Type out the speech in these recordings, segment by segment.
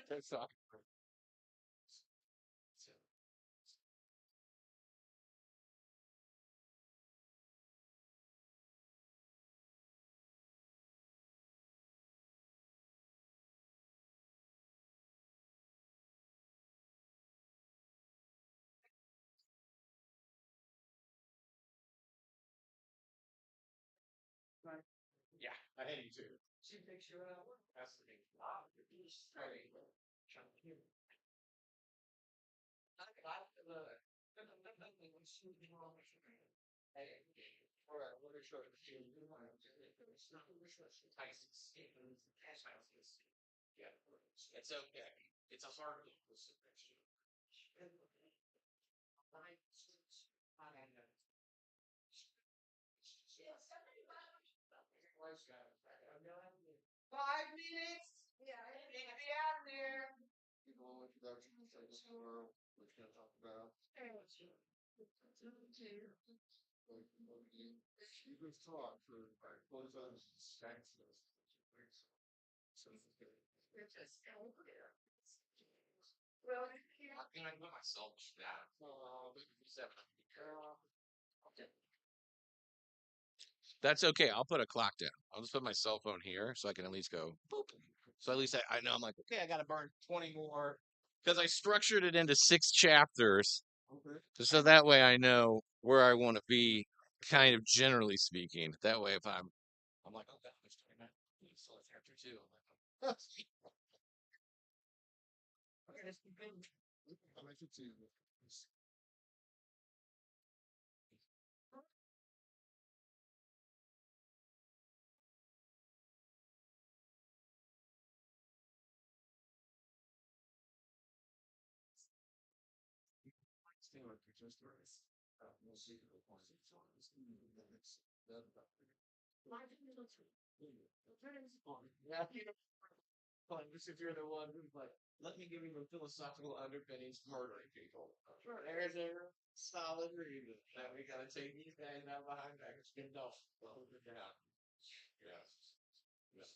That's all. Yeah, I hate you too. That's the thing. Yeah, it's okay. It's a hard introduction, what you're gonna talk about. You can talk for both of us. Can I put myself down? That's okay. I'll put a clock down. I'll just put my cell phone here so I can at least go boop. So at least I know I'm like, okay, I got to burn 20 more because I structured it into 6 chapters. Okay. So that way I know where I want to be, kind of generally speaking. That way, if I'm like, oh, God, there's 29. Still a chapter two. I'm like, okay, let's keep going. I like it too. We'll see the points of yeah, fun. Just if you're the one who's like, let me give you the philosophical underpinnings of murdering people. Sure, there's a solid reason that we gotta take these guys out behind back and spin off. Well, yeah. Yes. Yes.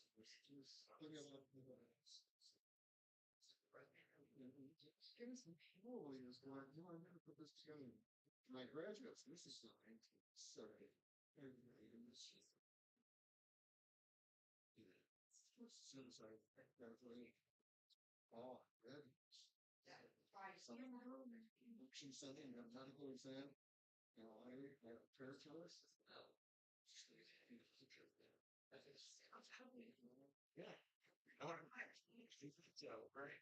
Holy is going, you know, I never put this together. My graduates, this is the 1970. As soon as I graduated, oh, goodness. She said, you got medical exam, you know, I have a prayer choice. Yeah. I want to so, right?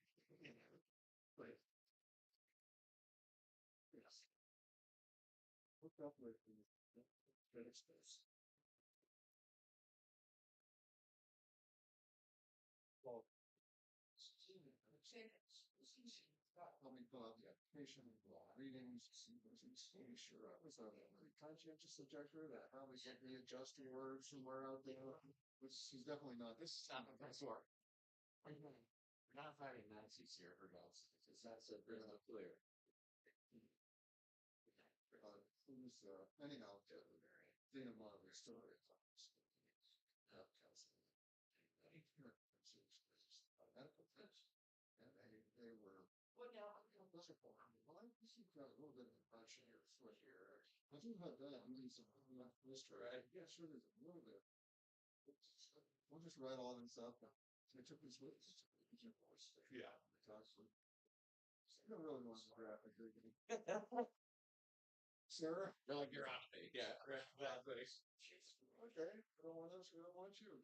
But, yes. Hook up with the finish this. Well, let me fill out the application, readings, be sure I was a really conscientious objector that probably get me adjusting words somewhere out there. Which is definitely not. This is not my sort. We're not fighting Nazis here, or else, because that's a bit of clear. Who's anyhow, the among their stories. Medical test, and they were. Well, now those are for. Well, I think you've got a little bit of impression here, switch here. I do have that. I need some history. Right? Yeah, sure. There's a little bit. We'll just write all this up. They took this with us. Yeah. I really want some graphic. Sir? You're like, you're on me. Yeah, graphic. Okay. I don't want us. We don't want you.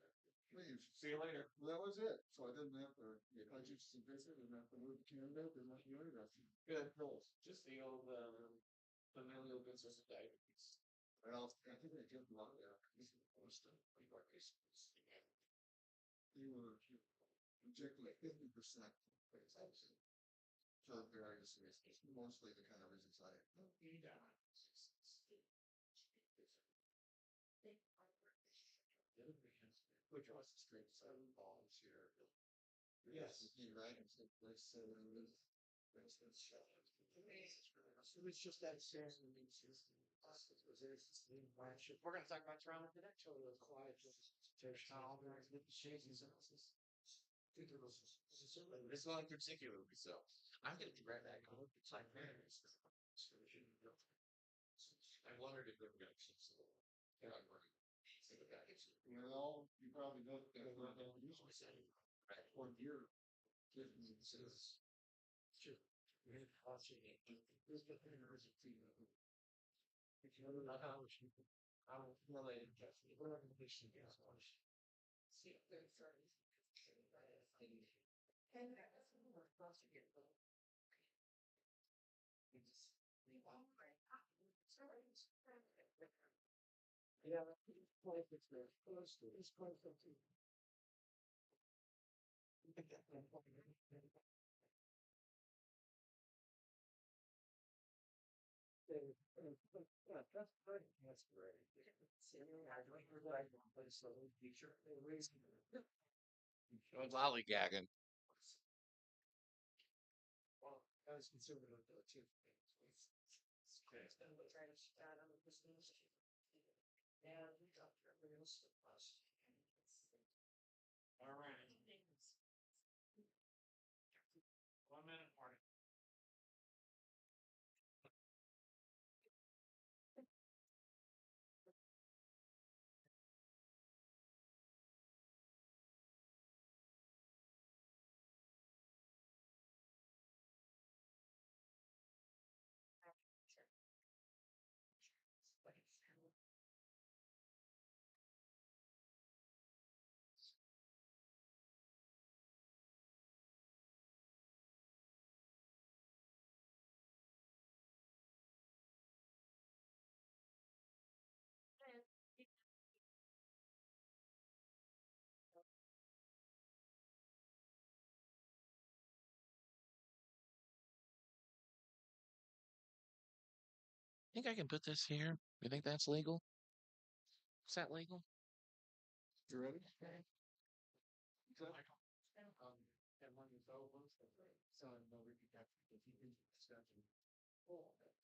Please. See you later. Well, that was it. So I didn't have to get budgets to visit, didn't have to move to Canada, didn't have to do anything. Good. Cool. Just the old familial business of diabetes. Well, I think they did a lot of that. Most of the cases. They were particularly 50% for various reasons, mostly the kind of reasons I yeah. Which was straight 7 volunteer. Yes, right. It was just that serious. We're going to talk about trauma today. So it was quiet. This one particularly so. I'm going to be right back. It's like, man, I wondered if they were going to keep some. Yeah, I'm working. Well, you probably don't, usually say, Right. 1 year, differences. Sure. We're watching it. There's the thing is, if you ever know how much people, I don't feel like it's just, we're not going to see gas much. See if there's certain. And that's more close to get the. Yeah, it's quite close to it's quite close to. Yeah, that's great. That's great. I don't hear that. So be sure they raise. Lollygagging. Well, I was conservative though too. Okay. And we got everybody else to us. All right. 1 minute more. Think I can put this here? You think that's legal? Is that legal? You ready? And when it's over, so I know we can if you can discussion. Sure, sure.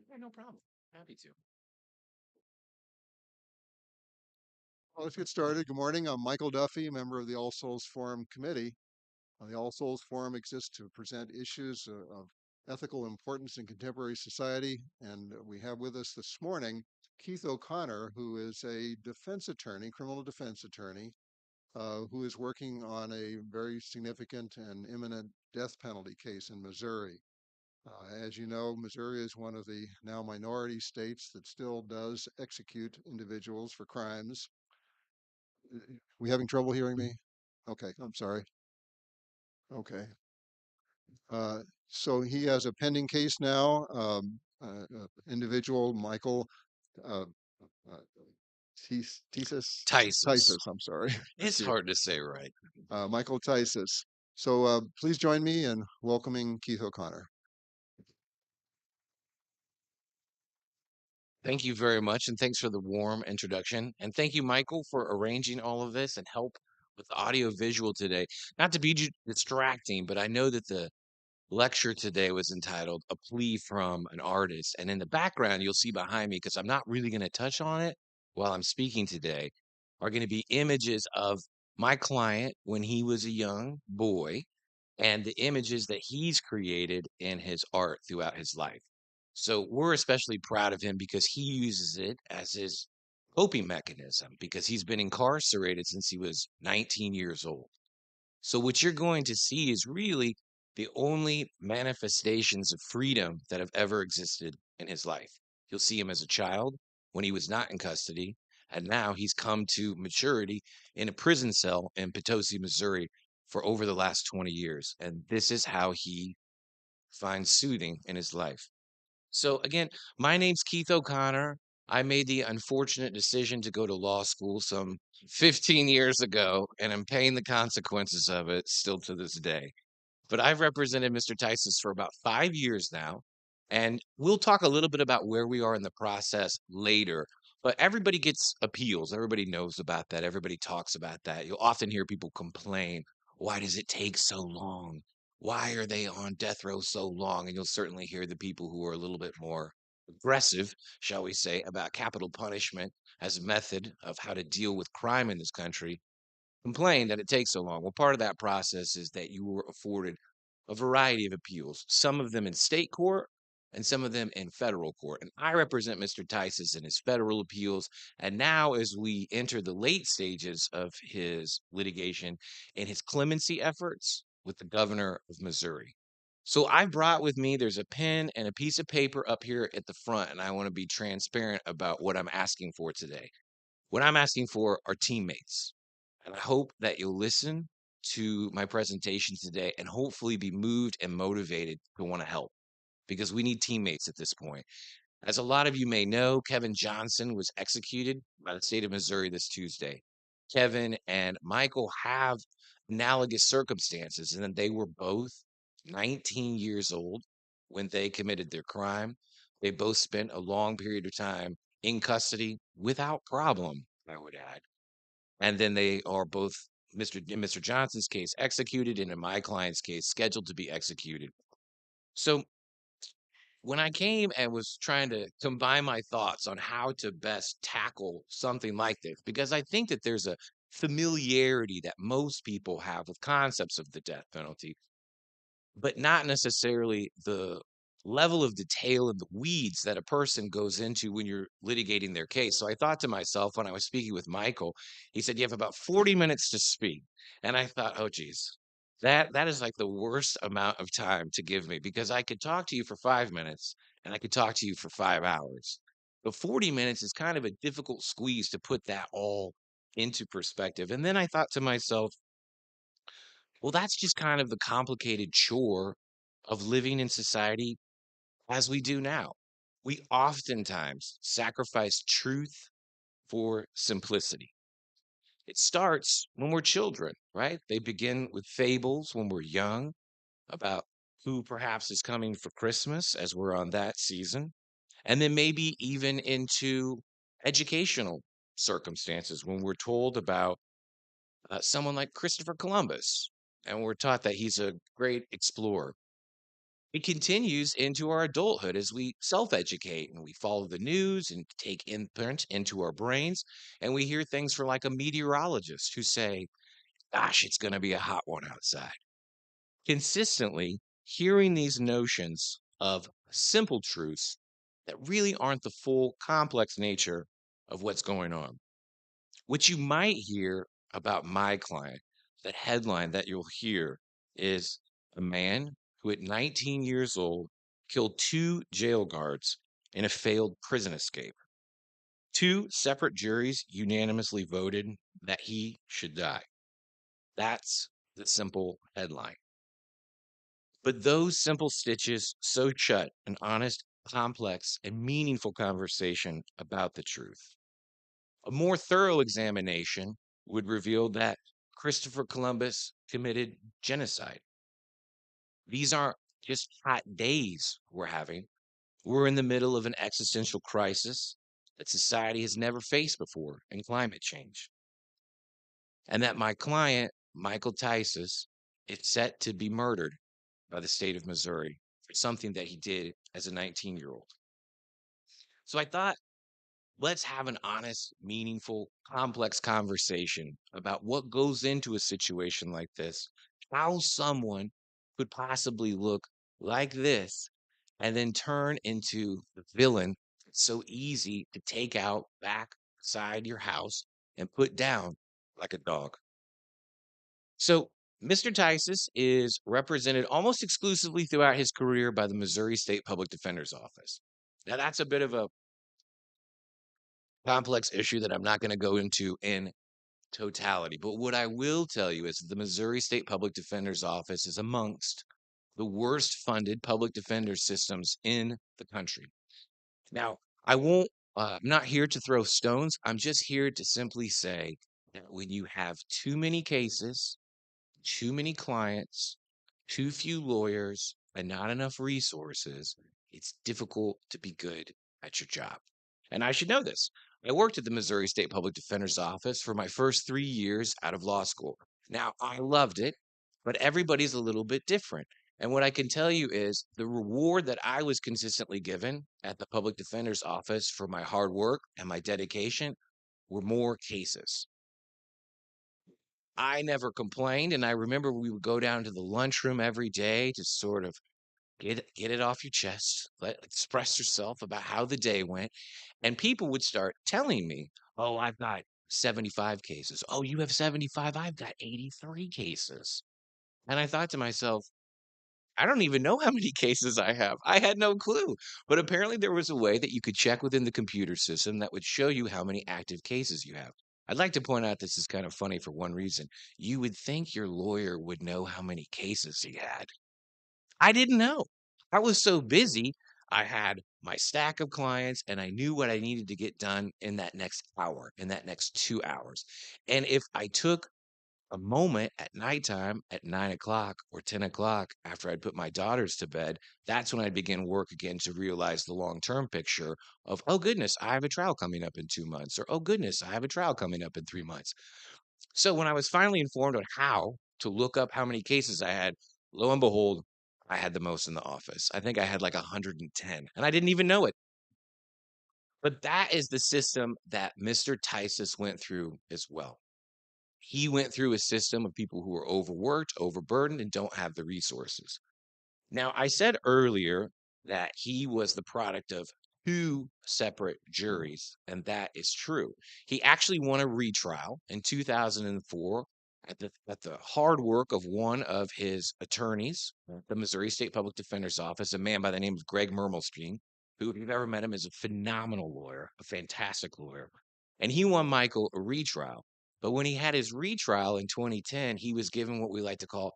Yeah, no problem. Happy to. Well, let's get started. Good morning. I'm Michael Duffy, member of the All Souls Forum Committee. The All Souls Forum exists to present issues of ethical importance in contemporary society. And we have with us this morning Keith O'Connor, who is a defense attorney, criminal defense attorney, who is working on a very significant and imminent death penalty case in Missouri. As you know, Missouri is one of the now minority states that still does execute individuals for crimes. We having trouble hearing me? Okay, I'm sorry. Okay. Uh, so he has a pending case now. Individual Michael uh, uh, Tisius. Tisus. Tisius, I'm sorry. Thank It's you. hard to say right. Michael Tisius. So please join me in welcoming Keith O'Connor. Thank you very much, and thanks for the warm introduction. And thank you, Michael, for arranging all of this and help with the audio visual today. Not to be distracting, but I know that the lecture today was entitled A Plea from an Artist. And in the background, you'll see behind me, because I'm not really going to touch on it while I'm speaking today, are going to be images of my client when he was a young boy and the images that he's created in his art throughout his life. So we're especially proud of him because he uses it as his coping mechanism because he's been incarcerated since he was 19 years old. So what you're going to see is really the only manifestations of freedom that have ever existed in his life. You'll see him as a child when he was not in custody, and now he's come to maturity in a prison cell in Potosi, Missouri for over the last 20 years. And this is how he finds soothing in his life. So again, my name's Keith O'Connor. I made the unfortunate decision to go to law school some 15 years ago, and I'm paying the consequences of it still to this day. But I've represented Mr. Tisus for about 5 years now, and we'll talk a little bit about where we are in the process later. But everybody gets appeals. Everybody knows about that. Everybody talks about that. You'll often hear people complain, why does it take so long? why are they on death row so long? And you'll certainly hear the people who are a little bit more aggressive, shall we say, about capital punishment as a method of how to deal with crime in this country complain that it takes so long. Well, part of that process is that you were afforded a variety of appeals, some of them in state court and some of them in federal court. And I represent Mr. Tisus in his federal appeals. And now, as we enter the late stages of his litigation in his clemency efforts with the governor of Missouri. So I brought with me, there's a pen and a piece of paper up here at the front, and I want to be transparent about what I'm asking for today. What I'm asking for are teammates. And I hope that you'll listen to my presentation today and hopefully be moved and motivated to want to help because we need teammates at this point. As a lot of you may know, Kevin Johnson was executed by the state of Missouri this Tuesday. Kevin and Michael have analogous circumstances, and then they were both 19 years old when they committed their crime. They both spent a long period of time in custody without problem, I would add. And then they are both in Mr. Johnson's case executed, and in my client's case scheduled to be executed. So when I came and was trying to combine my thoughts on how to best tackle something like this, because I think that there's a familiarity that most people have with concepts of the death penalty, but not necessarily the level of detail and the weeds that a person goes into when you're litigating their case. So I thought to myself when I was speaking with Michael, he said, "You have about 40 minutes to speak." And I thought, oh, geez, that is like the worst amount of time to give me because I could talk to you for 5 minutes and I could talk to you for 5 hours. But 40 minutes is kind of a difficult squeeze to put that all into perspective. And then I thought to myself, well, that's just kind of the complicated chore of living in society as we do now. We oftentimes sacrifice truth for simplicity. It starts when we're children, right? They begin with fables when we're young about who perhaps is coming for Christmas as we're on that season. And then maybe even into educational circumstances when we're told about someone like Christopher Columbus and we're taught that he's a great explorer. It continues into our adulthood as we self educate and we follow the news and take input into our brains. And we hear things from like a meteorologist who say, gosh, it's going to be a hot one outside. Consistently hearing these notions of simple truths that really aren't the full complex nature of what's going on. What you might hear about my client, the headline that you'll hear is a man who at 19 years old killed two jail guards in a failed prison escape. Two separate juries unanimously voted that he should die. That's the simple headline. But those simple stitches sew shut an honest, complex, and meaningful conversation about the truth. A more thorough examination would reveal that Christopher Columbus committed genocide. These aren't just hot days we're having. We're in the middle of an existential crisis that society has never faced before in climate change. And that my client, Michael Tisius, is set to be murdered by the state of Missouri for something that he did as a 19-year-old. So I thought, let's have an honest, meaningful, complex conversation about what goes into a situation like this, how someone could possibly look like this and then turn into the villain that's so easy to take out back beside your house and put down like a dog. So, Mr. Tisus is represented almost exclusively throughout his career by the Missouri State Public Defender's Office. Now, that's a bit of a complex issue that I'm not going to go into in totality. But what I will tell you is the Missouri State Public Defender's Office is amongst the worst funded public defender systems in the country. Now, I'm not here to throw stones. I'm just here to simply say that when you have too many cases, too many clients, too few lawyers, and not enough resources, it's difficult to be good at your job. And I should know this. I worked at the Missouri State Public Defender's Office for my first 3 years out of law school. Now, I loved it. but everybody's a little bit different. And what I can tell you is the reward that I was consistently given at the public defender's office for my hard work and my dedication were more cases. I never complained, and I remember we would go down to the lunchroom every day to sort of get it off your chest, express yourself about how the day went, and people would start telling me, "Oh, I've got 75 cases. Oh, you have 75? I've got 83 cases." And I thought to myself, I don't even know how many cases I have. I had no clue. But apparently there was a way that you could check within the computer system that would show you how many active cases you have. I'd like to point out this is kind of funny for one reason. You would think your lawyer would know how many cases he had. I didn't know. I was so busy. I had my stack of clients and I knew what I needed to get done in that next hour, in that next 2 hours. And if I took a moment at nighttime at 9 o'clock or 10 o'clock after I'd put my daughters to bed, that's when I'd begin work again to realize the long term picture of, oh goodness, I have a trial coming up in 2 months, or oh goodness, I have a trial coming up in 3 months. So when I was finally informed on how to look up how many cases I had, lo and behold, I had the most in the office. I think I had like 110, and I didn't even know it. But that is the system that Mr. Tisus went through as well. He went through a system of people who are overworked, overburdened, and don't have the resources. Now, I said earlier that he was the product of two separate juries, and that is true. He actually won a retrial in 2004 at the hard work of one of his attorneys, the Missouri State Public Defender's Office, a man by the name of Greg Mermelstein, who, if you've ever met him, is a phenomenal lawyer, a fantastic lawyer. And he won Michael a retrial. But when he had his retrial in 2010, he was given what we like to call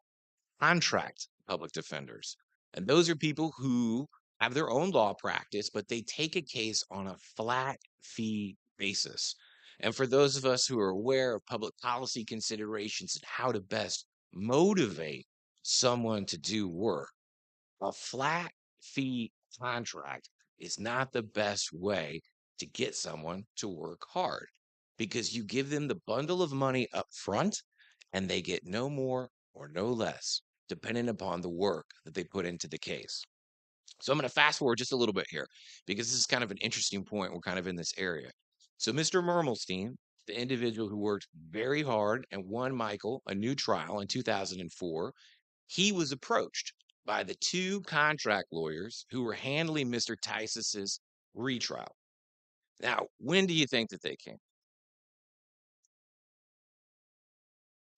contract public defenders. And those are people who have their own law practice, but they take a case on a flat fee basis. And for those of us who are aware of public policy considerations and how to best motivate someone to do work, a flat fee contract is not the best way to get someone to work hard because you give them the bundle of money up front and they get no more or no less, depending upon the work that they put into the case. So I'm going to fast forward just a little bit here because this is kind of an interesting point. We're kind of in this area. So Mr. Mermelstein, the individual who worked very hard and won Michael a new trial in 2004, he was approached by the two contract lawyers who were handling Mr. Tisus's retrial. Now, when do you think that they came?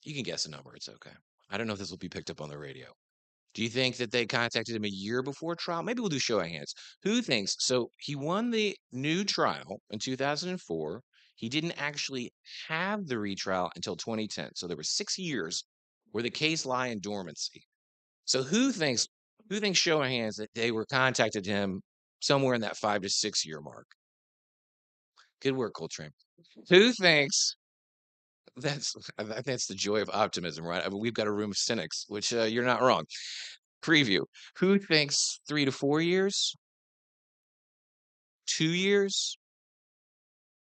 You can guess a number. It's okay. I don't know if this will be picked up on the radio. Do you think that they contacted him a year before trial? Maybe we'll do show of hands. Who thinks? So he won the new trial in 2004. He didn't actually have the retrial until 2010. So there were 6 years where the case lie in dormancy. So who thinks show of hands that they were contacted him somewhere in that 5 to 6 year mark? Good work, Coltrane. Who thinks that's the joy of optimism, right? I mean, we've got a room of cynics, which you're not wrong. Preview. Who thinks 3 to 4 years? 2 years?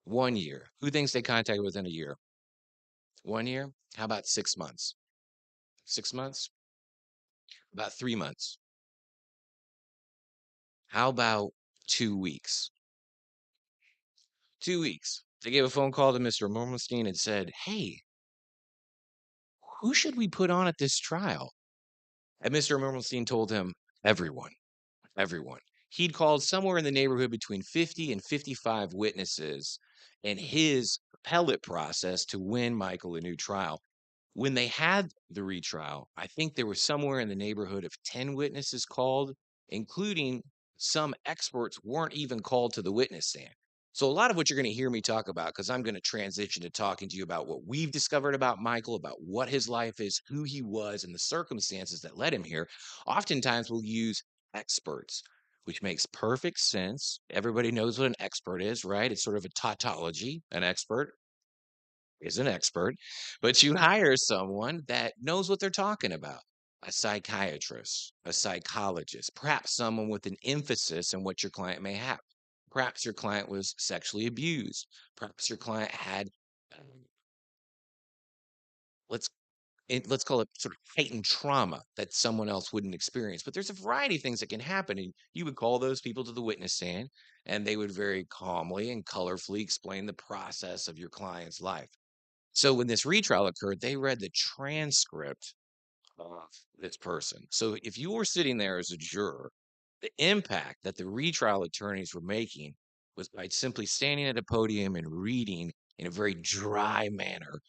1 year? Who thinks they contacted within a year? 1 year? How about 6 months? 6 months? About 3 months? How about 2 weeks? 2 weeks. They gave a phone call to Mr. Morgenstein and said, "Hey, who should we put on at this trial?" And Mr. Morgenstein told him, "Everyone, everyone." He'd called somewhere in the neighborhood between 50 and 55 witnesses in his appellate process to win Michael a new trial. When they had the retrial, I think there was somewhere in the neighborhood of 10 witnesses called, including some experts weren't even called to the witness stand. So, a lot of what you're going to hear me talk about, because I'm going to transition to talking to you about what we've discovered about Michael, about what his life is, who he was, and the circumstances that led him here, oftentimes we'll use experts, which makes perfect sense. Everybody knows what an expert is, right? It's sort of a tautology, an expert is an expert, but you hire someone that knows what they're talking about. A psychiatrist, a psychologist, perhaps someone with an emphasis on what your client may have. Perhaps your client was sexually abused. Perhaps your client had, let's let's call it sort of heightened trauma that someone else wouldn't experience. But there's a variety of things that can happen. And you would call those people to the witness stand, and they would very calmly and colorfully explain the process of your client's life. So when this retrial occurred, they read the transcript of this person. So if you were sitting there as a juror, the impact that the retrial attorneys were making was by simply standing at a podium and reading in a very dry manner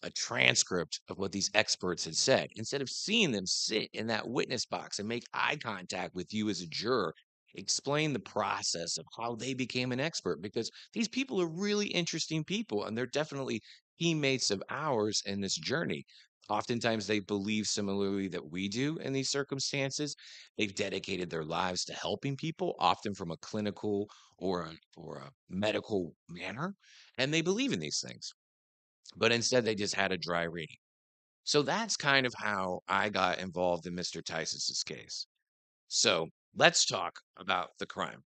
a transcript of what these experts had said, instead of seeing them sit in that witness box and make eye contact with you as a juror, explain the process of how they became an expert, because these people are really interesting people and they're definitely teammates of ours in this journey. Oftentimes, they believe similarly that we do in these circumstances. They've dedicated their lives to helping people, often from a clinical or a medical manner, and they believe in these things. But instead, they just had a dry reading. So that's kind of how I got involved in Mr. Tyson's case. So let's talk about the crime.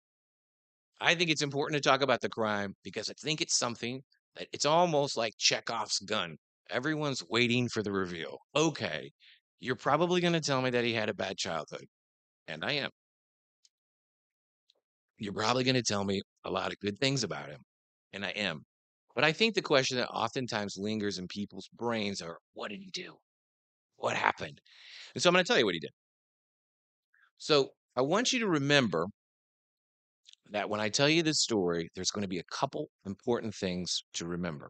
I think it's important to talk about the crime because I think it's something that it's almost like Chekhov's gun. Everyone's waiting for the reveal. Okay, you're probably going to tell me that he had a bad childhood, and I am. You're probably going to tell me a lot of good things about him, and I am. But I think the question that oftentimes lingers in people's brains are, what did he do? What happened? And so I'm going to tell you what he did. So I want you to remember that when I tell you this story, there's going to be a couple important things to remember.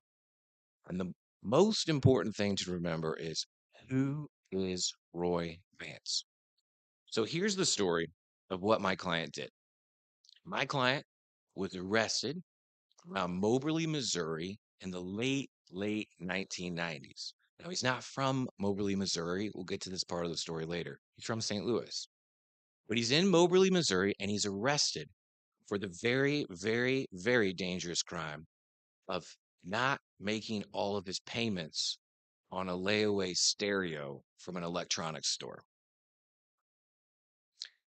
And the most important thing to remember is, who is Roy Vance? So here's the story of what my client did. My client was arrested around Moberly, Missouri in the late 1990s. Now, he's not from Moberly, Missouri. We'll get to this part of the story later. He's from St. Louis. But he's in Moberly, Missouri, and he's arrested for the very, very, very dangerous crime of not making all of his payments on a layaway stereo from an electronics store.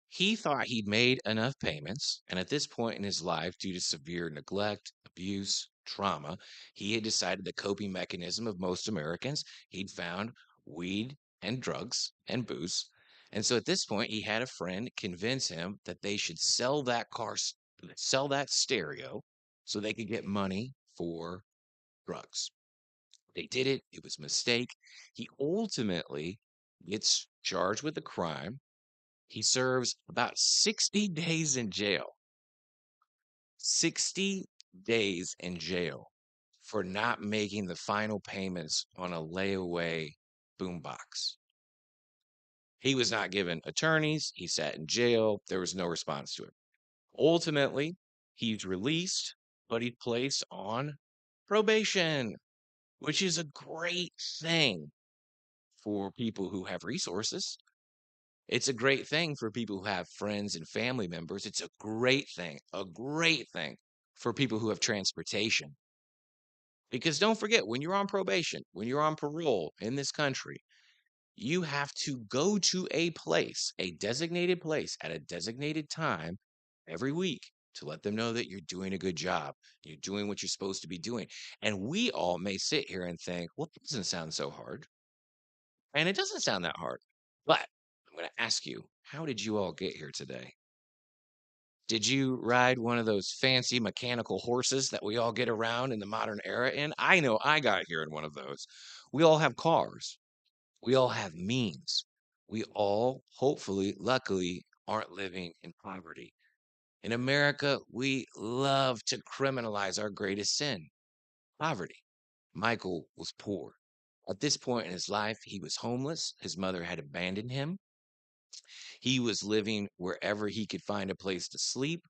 He thought he'd made enough payments, and at this point in his life, due to severe neglect, abuse, trauma, he had decided the coping mechanism of most Americans. He'd found weed and drugs and booze. And so at this point, he had a friend convince him that they should sell that stereo so they could get money for drugs. They did it. It was a mistake. He ultimately gets charged with a crime. He serves about 60 days in jail. 60 days in jail for not making the final payments on a layaway boombox. He was not given attorneys. He sat in jail. There was no response to it. Ultimately, he's released, but he's placed on probation, which is a great thing for people who have resources. It's a great thing for people who have friends and family members. It's a great thing for people who have transportation. Because don't forget, when you're on probation, when you're on parole in this country, you have to go to a designated place at a designated time every week to let them know that you're doing a good job. You're doing what you're supposed to be doing. And we all may sit here and think, well, it doesn't sound so hard. And it doesn't sound that hard. But I'm going to ask you, how did you all get here today? Did you ride one of those fancy mechanical horses that we all get around in the modern era in? I know I got here in one of those. We all have cars. We all have means. We all, hopefully, luckily, aren't living in poverty. In America, we love to criminalize our greatest sin, poverty. Michael was poor. At this point in his life, he was homeless. His mother had abandoned him. He was living wherever he could find a place to sleep,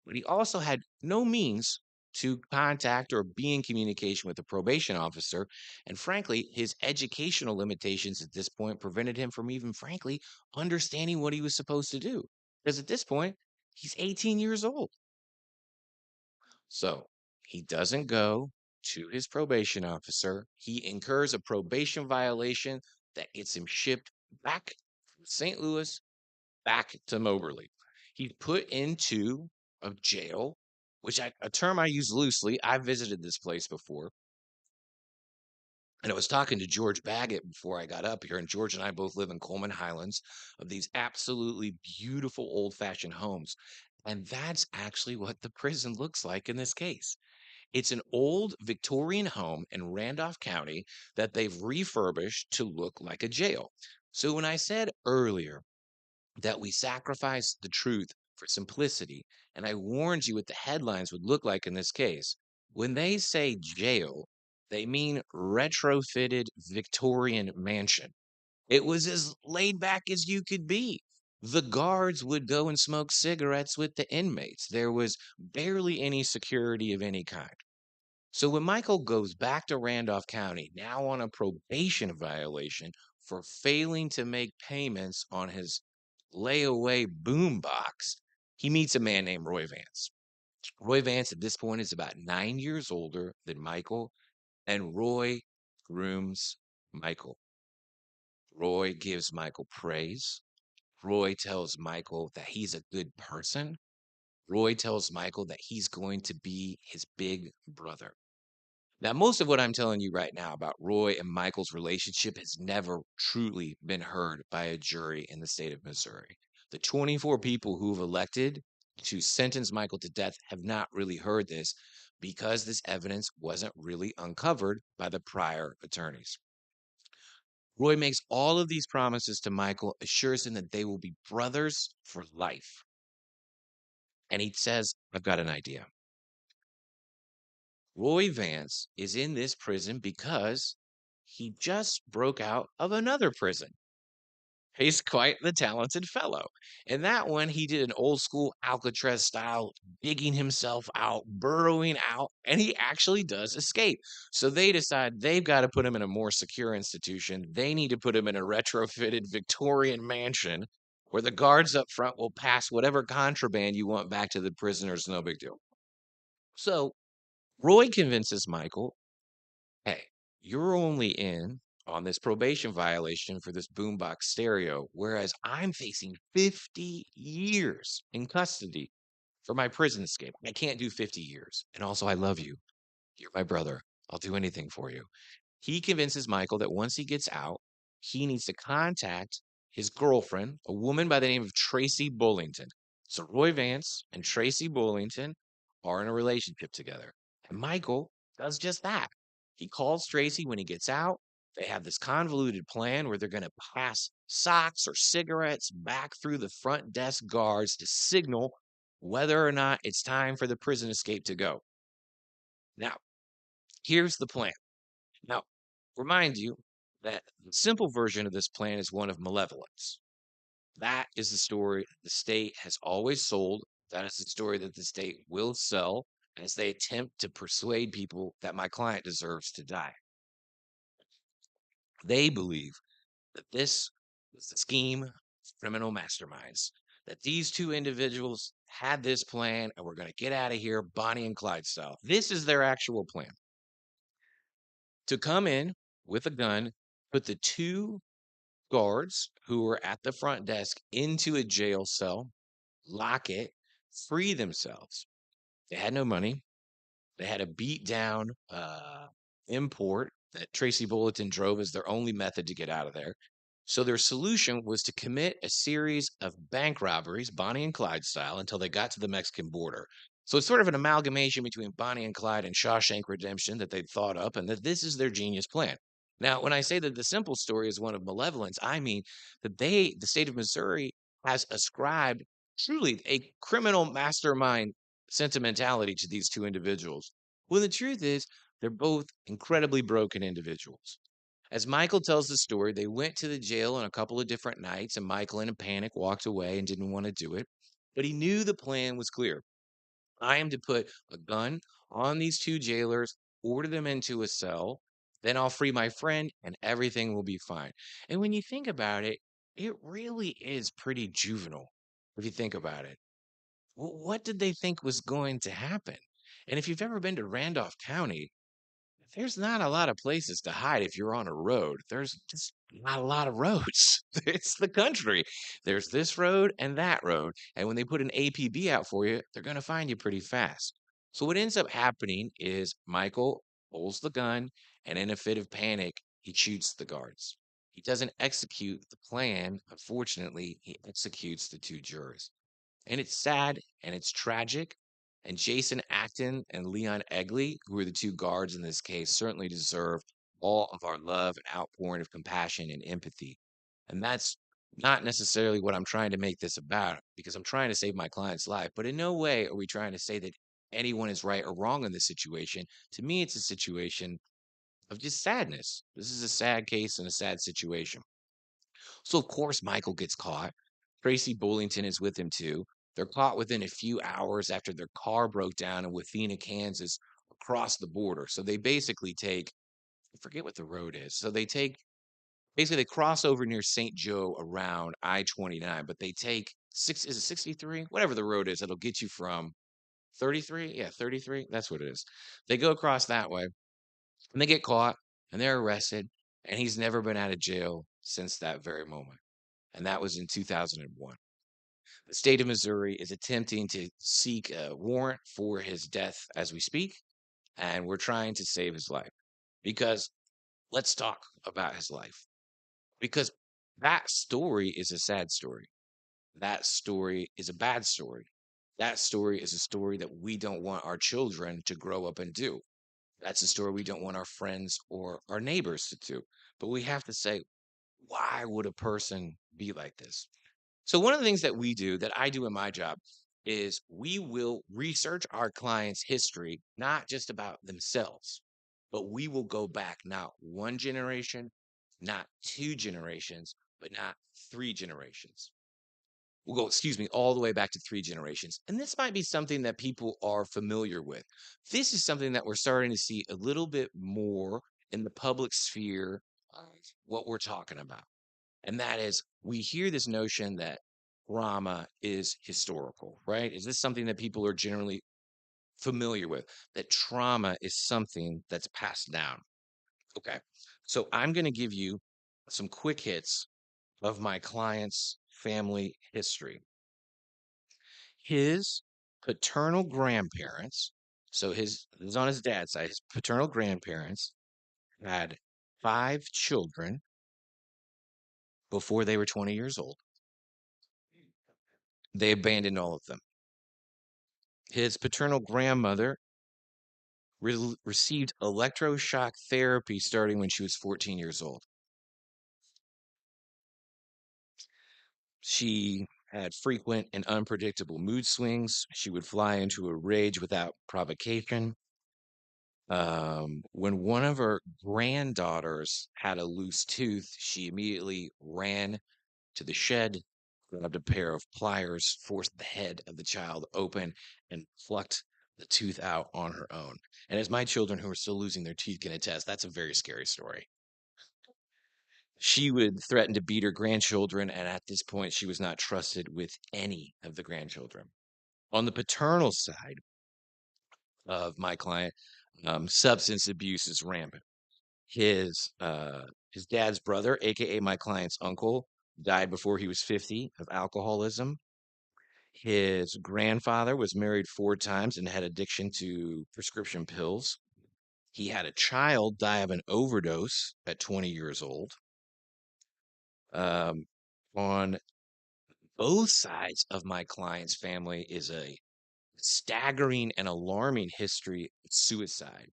but he also had no means to contact or be in communication with a probation officer. And frankly, his educational limitations at this point prevented him from even, frankly, understanding what he was supposed to do. Because at this point, he's 18 years old. So he doesn't go to his probation officer. He incurs a probation violation that gets him shipped back from St. Louis back to Moberly. He's put into a jail, a term I use loosely. I visited this place before. And I was talking to George Baggett before I got up here, and George and I both live in Coleman Highlands of these absolutely beautiful old-fashioned homes. And that's actually what the prison looks like in this case. It's an old Victorian home in Randolph County that they've refurbished to look like a jail. So when I said earlier that we sacrificed the truth for simplicity, and I warned you what the headlines would look like in this case, when they say jail, they mean retrofitted Victorian mansion. It was as laid back as you could be. The guards would go and smoke cigarettes with the inmates. There was barely any security of any kind. So when Michael goes back to Randolph County, now on a probation violation for failing to make payments on his layaway boombox, he meets a man named Roy Vance. Roy Vance at this point is about 9 years older than Michael, and Roy grooms Michael. Roy gives Michael praise. Roy tells Michael that he's a good person. Roy tells Michael that he's going to be his big brother. Now, most of what I'm telling you right now about Roy and Michael's relationship has never truly been heard by a jury in the state of Missouri. The 24 people who've elected to sentence Michael to death have not really heard this because this evidence wasn't really uncovered by the prior attorneys. Roy makes all of these promises to Michael, assures him that they will be brothers for life. And he says, I've got an idea. Roy Vance is in this prison because he just broke out of another prison. He's quite the talented fellow. In that one, he did an old school Alcatraz style, digging himself out, burrowing out, and he actually does escape. So they decide they've got to put him in a more secure institution. They need to put him in a retrofitted Victorian mansion where the guards up front will pass whatever contraband you want back to the prisoners. No big deal. So Roy convinces Michael, hey, you're only in on this probation violation for this boombox stereo, whereas I'm facing 50 years in custody for my prison escape. I can't do 50 years. And also, I love you. You're my brother. I'll do anything for you. He convinces Michael that once he gets out, he needs to contact his girlfriend, a woman by the name of Tracy Bullington. So Roy Vance and Tracy Bullington are in a relationship together. And Michael does just that. He calls Tracy when he gets out. They have this convoluted plan where they're going to pass socks or cigarettes back through the front desk guards to signal whether or not it's time for the prison escape to go. Now, here's the plan. Now, remind you that the simple version of this plan is one of malevolence. That is the story the state has always sold. That is the story that the state will sell as they attempt to persuade people that my client deserves to die. They believe that this was the scheme of criminal masterminds, that these two individuals had this plan and we're going to get out of here Bonnie and Clyde style. This is their actual plan to come in with a gun, put the two guards who were at the front desk into a jail cell, lock it, free themselves. They had no money. They had a beat down import that Tracy Bulletin drove as their only method to get out of there. So their solution was to commit a series of bank robberies, Bonnie and Clyde style, until they got to the Mexican border. So it's sort of an amalgamation between Bonnie and Clyde and Shawshank Redemption that they'd thought up, and that this is their genius plan. Now, when I say that the simple story is one of malevolence, I mean that the state of Missouri, has ascribed truly a criminal mastermind sentimentality to these two individuals. When the truth is, they're both incredibly broken individuals. As Michael tells the story, they went to the jail on a couple of different nights, and Michael, in a panic, walked away and didn't want to do it. But he knew the plan was clear. I am to put a gun on these two jailers, order them into a cell, then I'll free my friend, and everything will be fine. And when you think about it, it really is pretty juvenile, if you think about it. What did they think was going to happen? And if you've ever been to Randolph County, there's not a lot of places to hide if you're on a road. There's just not a lot of roads. It's the country. There's this road and that road. And when they put an APB out for you, they're going to find you pretty fast. So what ends up happening is Michael pulls the gun And in a fit of panic, he shoots the guards. He doesn't execute the plan. Unfortunately, he executes the two jurors. And it's sad and it's tragic. And Jason Acton and Leon Egley, who are the two guards in this case, certainly deserve all of our love and outpouring of compassion and empathy. And that's not necessarily what I'm trying to make this about, because I'm trying to save my client's life. But in no way are we trying to say that anyone is right or wrong in this situation. To me, it's a situation of just sadness. This is a sad case and a sad situation. So, of course, Michael gets caught. Tracy Bullington is with him too. They're caught within a few hours after their car broke down in Wathena, Kansas, across the border. So they basically take, I forget what the road is. So they take, basically, they cross over near St. Joe around I-29, but they take six, is it 63? Whatever the road is, that'll get you from 33. Yeah, 33. That's what it is. They go across that way and they get caught and they're arrested. And he's never been out of jail since that very moment. And that was in 2001. The state of Missouri is attempting to seek a warrant for his death as we speak, and we're trying to save his life. Because let's talk about his life. Because that story is a sad story. That story is a bad story. That story is a story that we don't want our children to grow up and do. That's a story we don't want our friends or our neighbors to do. But we have to say, why would a person be like this? So one of the things that we do, that I do in my job, is we will research our client's history, not just about themselves, but we will go back not one generation, not two generations, but not three generations. We'll go, excuse me, all the way back to three generations. And this might be something that people are familiar with. This is something that we're starting to see a little bit more in the public sphere, what we're talking about. And that is, we hear this notion that trauma is historical, right? Is this something that people are generally familiar with? That trauma is something that's passed down. Okay. So I'm going to give you some quick hits of my client's family history. His paternal grandparents, so this is on his dad's side, his paternal grandparents had five children before they were 20 years old. They abandoned all of them. His paternal grandmother received electroshock therapy starting when she was 14 years old. She had frequent and unpredictable mood swings. She would fly into a rage without provocation. When one of her granddaughters had a loose tooth, she immediately ran to the shed, grabbed a pair of pliers, forced the head of the child open, and plucked the tooth out on her own. And as my children who are still losing their teeth can attest, that's a very scary story. She would threaten to beat her grandchildren, and at this point, she was not trusted with any of the grandchildren. On the paternal side of my client, substance abuse is rampant. His dad's brother, aka my client's uncle, died before he was 50 of alcoholism. His grandfather was married four times and had addiction to prescription pills. He had a child die of an overdose at 20 years old. Um, on both sides of my client's family is a staggering and alarming history of suicide.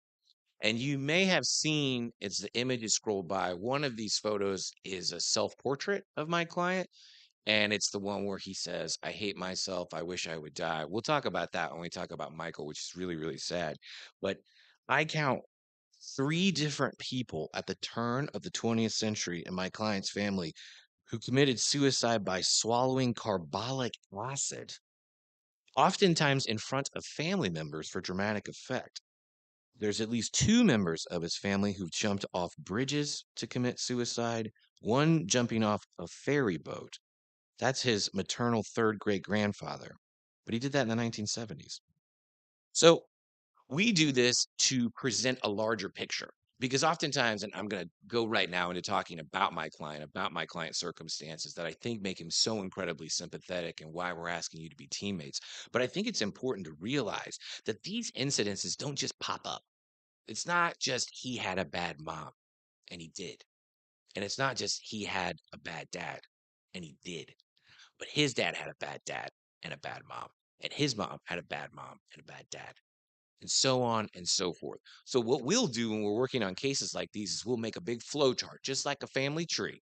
And you may have seen, as the images scroll by, one of these photos is a self-portrait of my client. And it's the one where he says, I hate myself. I wish I would die. We'll talk about that when we talk about Michael, which is really, really sad. But I count three different people at the turn of the 20th century in my client's family who committed suicide by swallowing carbolic acid, oftentimes in front of family members for dramatic effect. There's at least two members of his family who've jumped off bridges to commit suicide, one jumping off a ferry boat. That's his maternal third great grandfather, but he did that in the 1970s. So we do this to present a larger picture because oftentimes, and I'm going to go right now into talking about my client's circumstances that I think make him so incredibly sympathetic and why we're asking you to be teammates. But I think it's important to realize that these incidences don't just pop up. It's not just he had a bad mom, and he did. And it's not just he had a bad dad, and he did. But his dad had a bad dad and a bad mom, and his mom had a bad mom and a bad dad, and so on and so forth. So what we'll do when we're working on cases like these is we'll make a big flow chart, just like a family tree.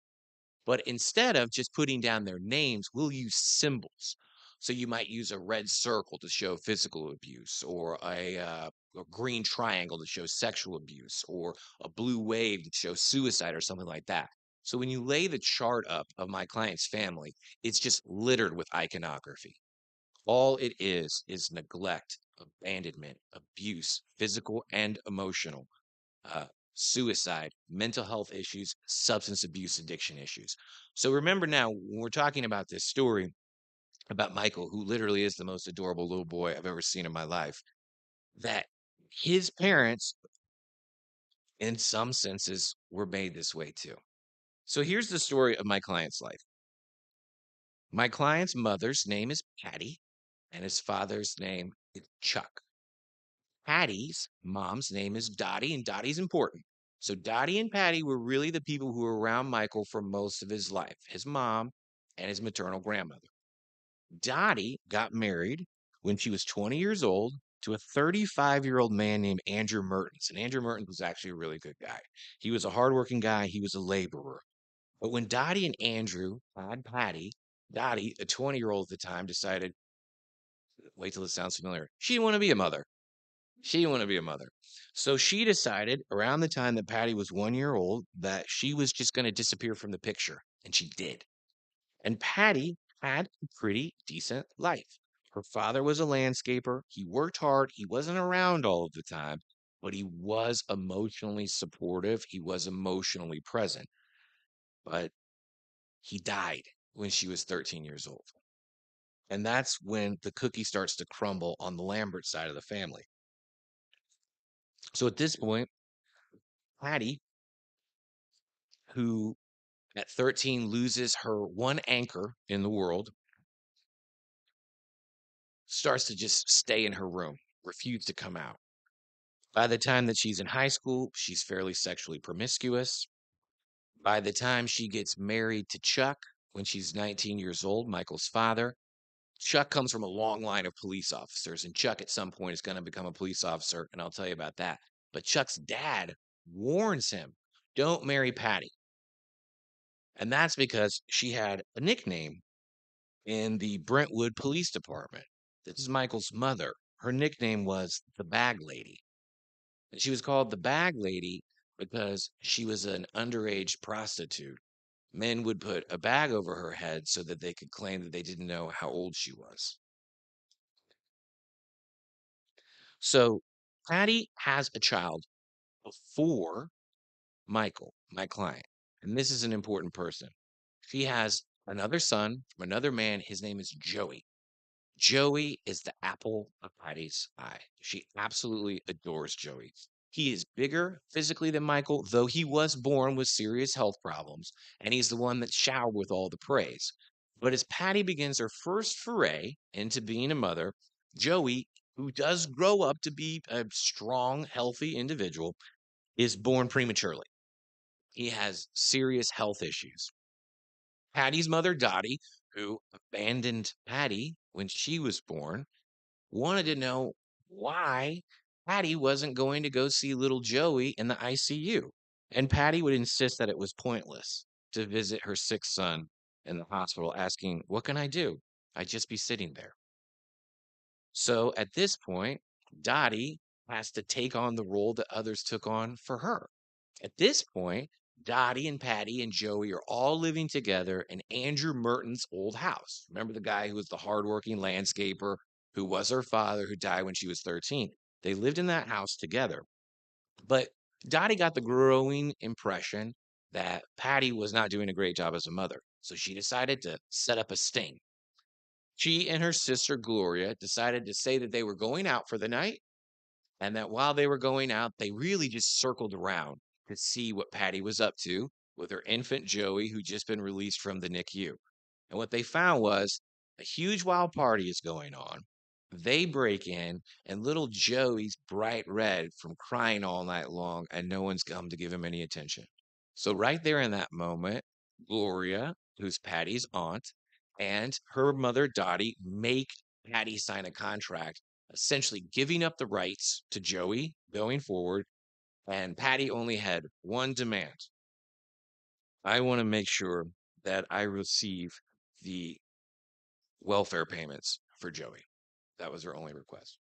But instead of just putting down their names, we'll use symbols. So you might use a red circle to show physical abuse, or a green triangle to show sexual abuse, or a blue wave to show suicide, or something like that. So when you lay the chart up of my client's family, it's just littered with iconography. All it is neglect, abandonment, abuse, physical and emotional, uh, suicide, mental health issues, substance abuse, addiction issues. So remember now, when we're talking about this story about Michael, who literally is the most adorable little boy I've ever seen in my life, that his parents, in some senses, were made this way too. So here's the story of my client's life. My client's mother's name is Patty, and his father's name is Chuck. Patty's mom's name is Dottie, and Dottie's important. So Dottie and Patty were really the people who were around Michael for most of his life, his mom and his maternal grandmother. Dottie got married when she was 20 years old to a 35-year-old man named Andrew Mertens. And Andrew Mertens was actually a really good guy. He was a hardworking guy, he was a laborer. But when Dottie and Andrew had Patty, Dottie, a 20-year-old at the time, decided, wait till it sounds familiar, she didn't want to be a mother. She didn't want to be a mother. So she decided around the time that Patty was 1 year old that she was just going to disappear from the picture. And she did. And Patty had a pretty decent life. Her father was a landscaper. He worked hard. He wasn't around all of the time, but he was emotionally supportive. He was emotionally present. But he died when she was 13 years old. And that's when the cookie starts to crumble on the Lambert side of the family. So at this point, Patty, who at 13 loses her one anchor in the world, starts to just stay in her room, refuse to come out. By the time that she's in high school, she's fairly sexually promiscuous. By the time she gets married to Chuck, when she's 19 years old, Michael's father, Chuck comes from a long line of police officers, and Chuck at some point is going to become a police officer, and I'll tell you about that. But Chuck's dad warns him, don't marry Patty. And that's because she had a nickname in the Brentwood Police Department. This is Michael's mother. Her nickname was the Bag Lady. And she was called the Bag Lady because she was an underage prostitute. Men would put a bag over her head so that they could claim that they didn't know how old she was. So Patty has a child before Michael, my client. And this is an important person. She has another son from another man. His name is Joey. Joey is the apple of Patty's eye. She absolutely adores Joey. He is bigger physically than Michael, though he was born with serious health problems, and he's the one that's showered with all the praise. But as Patty begins her first foray into being a mother, Joey, who does grow up to be a strong, healthy individual, is born prematurely. He has serious health issues. Patty's mother, Dottie, who abandoned Patty when she was born, wanted to know why Patty wasn't going to go see little Joey in the ICU. And Patty would insist that it was pointless to visit her sick son in the hospital, asking, what can I do? I'd just be sitting there. So at this point, Dottie has to take on the role that others took on for her. At this point, Dottie and Patty and Joey are all living together in Andrew Merton's old house. Remember the guy who was the hardworking landscaper who was her father who died when she was 13? They lived in that house together. But Dottie got the growing impression that Patty was not doing a great job as a mother. So she decided to set up a sting. She and her sister Gloria decided to say that they were going out for the night and that while they were going out, they really just circled around to see what Patty was up to with her infant Joey, who'd just been released from the NICU. And what they found was a huge wild party is going on. They break in, and little Joey's bright red from crying all night long, and no one's come to give him any attention. So, right there in that moment, Gloria, who's Patty's aunt, and her mother, Dottie, make Patty sign a contract, essentially giving up the rights to Joey going forward. And Patty only had one demand: I want to make sure that I receive the welfare payments for Joey. That was her only request.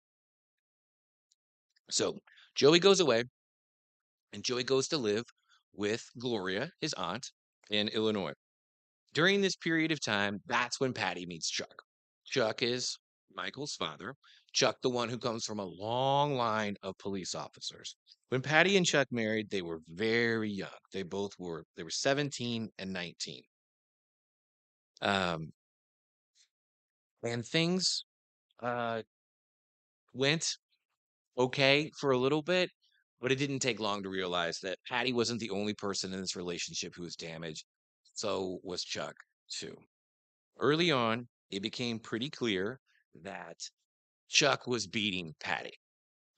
So Joey goes away, and Joey goes to live with Gloria, his aunt, in Illinois. During this period of time, that's when Patty meets Chuck. Chuck is Michael's father. Chuck, the one who comes from a long line of police officers. When Patty and Chuck married, they were very young. They were 17 and 19. Um, and things uh, went okay for a little bit, but it didn't take long to realize that Patty wasn't the only person in this relationship who was damaged. So was Chuck, too. Early on, it became pretty clear that Chuck was beating Patty.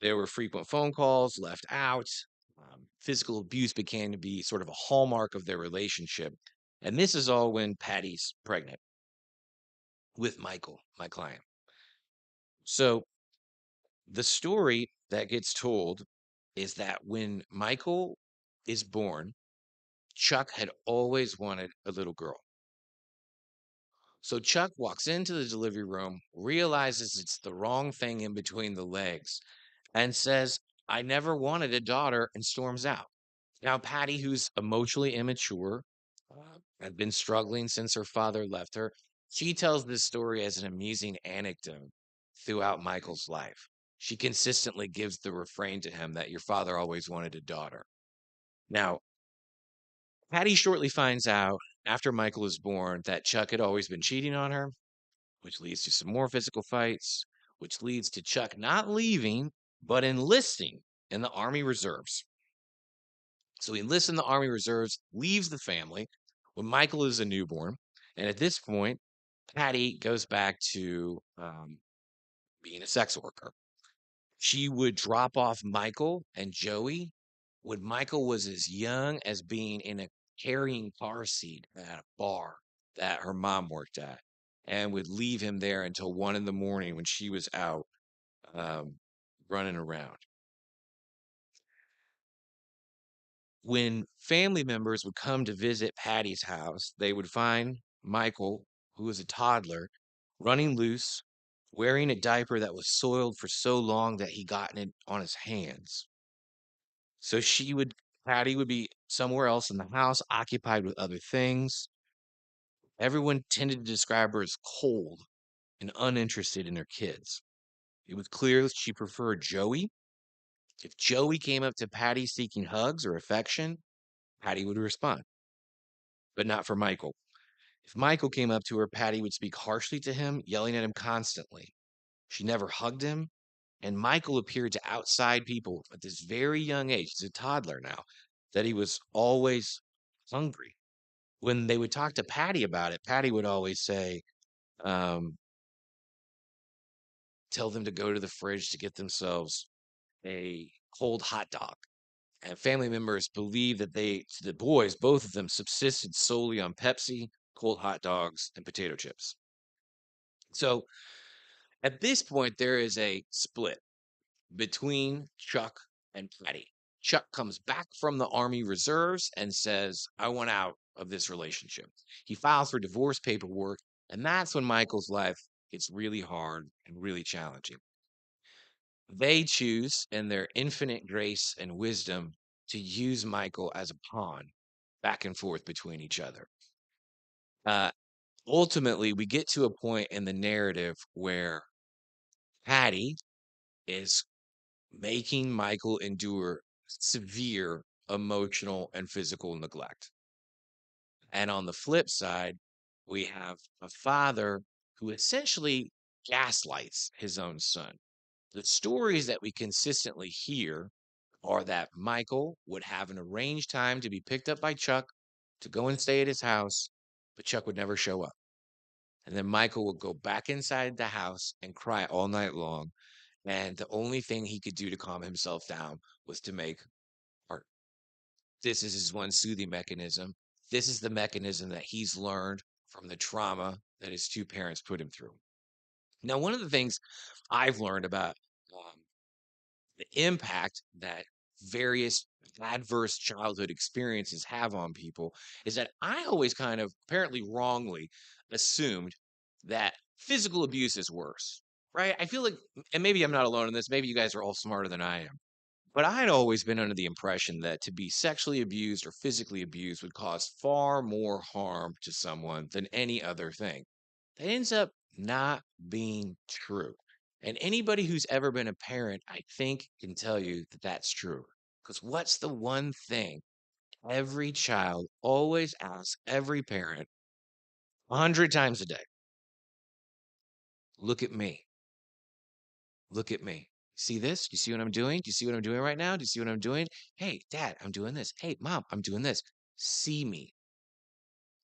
There were frequent phone calls left out. Physical abuse began to be sort of a hallmark of their relationship. And this is all when Patty's pregnant with Michael, my client. So the story that gets told is that when Michael is born, Chuck had always wanted a little girl. So Chuck walks into the delivery room, realizes it's the wrong thing in between the legs, and says, I never wanted a daughter, and storms out. Now, Patty, who's emotionally immature, had been struggling since her father left her, she tells this story as an amusing anecdote throughout Michael's life. She consistently gives the refrain to him that your father always wanted a daughter. Now, Patty shortly finds out after Michael is born that Chuck had always been cheating on her, which leads to some more physical fights, which leads to Chuck not leaving, but enlisting in the Army Reserves. So he enlists in the Army Reserves, leaves the family when Michael is a newborn. And at this point, Patty goes back to being a sex worker. She would drop off Michael and Joey when Michael was as young as being in a carrying car seat at a bar that her mom worked at, and would leave him there until 1 in the morning when she was out um, running around. When family members would come to visit Patty's house, they would find Michael, who was a toddler, running loose, wearing a diaper that was soiled for so long that he gotten it on his hands. So Patty would be somewhere else in the house, occupied with other things. Everyone tended to describe her as cold and uninterested in her kids. It was clear that she preferred Joey. If Joey came up to Patty seeking hugs or affection, Patty would respond, but not for Michael. If Michael came up to her, Patty would speak harshly to him, yelling at him constantly. She never hugged him, and Michael appeared to outside people at this very young age, he's a toddler now, that he was always hungry. When they would talk to Patty about it, Patty would always say, um, tell them to go to the fridge to get themselves a cold hot dog. And family members believe that the boys, both of them, subsisted solely on Pepsi, cold hot dogs, and potato chips. So at this point, there is a split between Chuck and Patty. Chuck comes back from the Army Reserves and says, I want out of this relationship. He files for divorce paperwork, and that's when Michael's life gets really hard and really challenging. They choose, in their infinite grace and wisdom, to use Michael as a pawn back and forth between each other. Uh, Ultimately, we get to a point in the narrative where Patty is making Michael endure severe emotional and physical neglect. And on the flip side, we have a father who essentially gaslights his own son. The stories that we consistently hear are that Michael would have an arranged time to be picked up by Chuck to go and stay at his house, but Chuck would never show up. And then Michael would go back inside the house and cry all night long. And the only thing he could do to calm himself down was to make art. This is his one soothing mechanism. This is the mechanism that he's learned from the trauma that his two parents put him through. Now, one of the things I've learned about um, the impact that various adverse childhood experiences have on people is that I always kind of apparently wrongly assumed that physical abuse is worse, right? I feel like, and maybe I'm not alone in this, maybe you guys are all smarter than I am, but I'd always been under the impression that to be sexually abused or physically abused would cause far more harm to someone than any other thing. That ends up not being true. And anybody who's ever been a parent, I think, can tell you that that's true. Because what's the one thing every child always asks every parent 100 times a day? Look at me. Look at me. See this? Do you see what I'm doing? Do you see what I'm doing right now? Do you see what I'm doing? Hey, dad, I'm doing this. Hey, mom, I'm doing this. See me.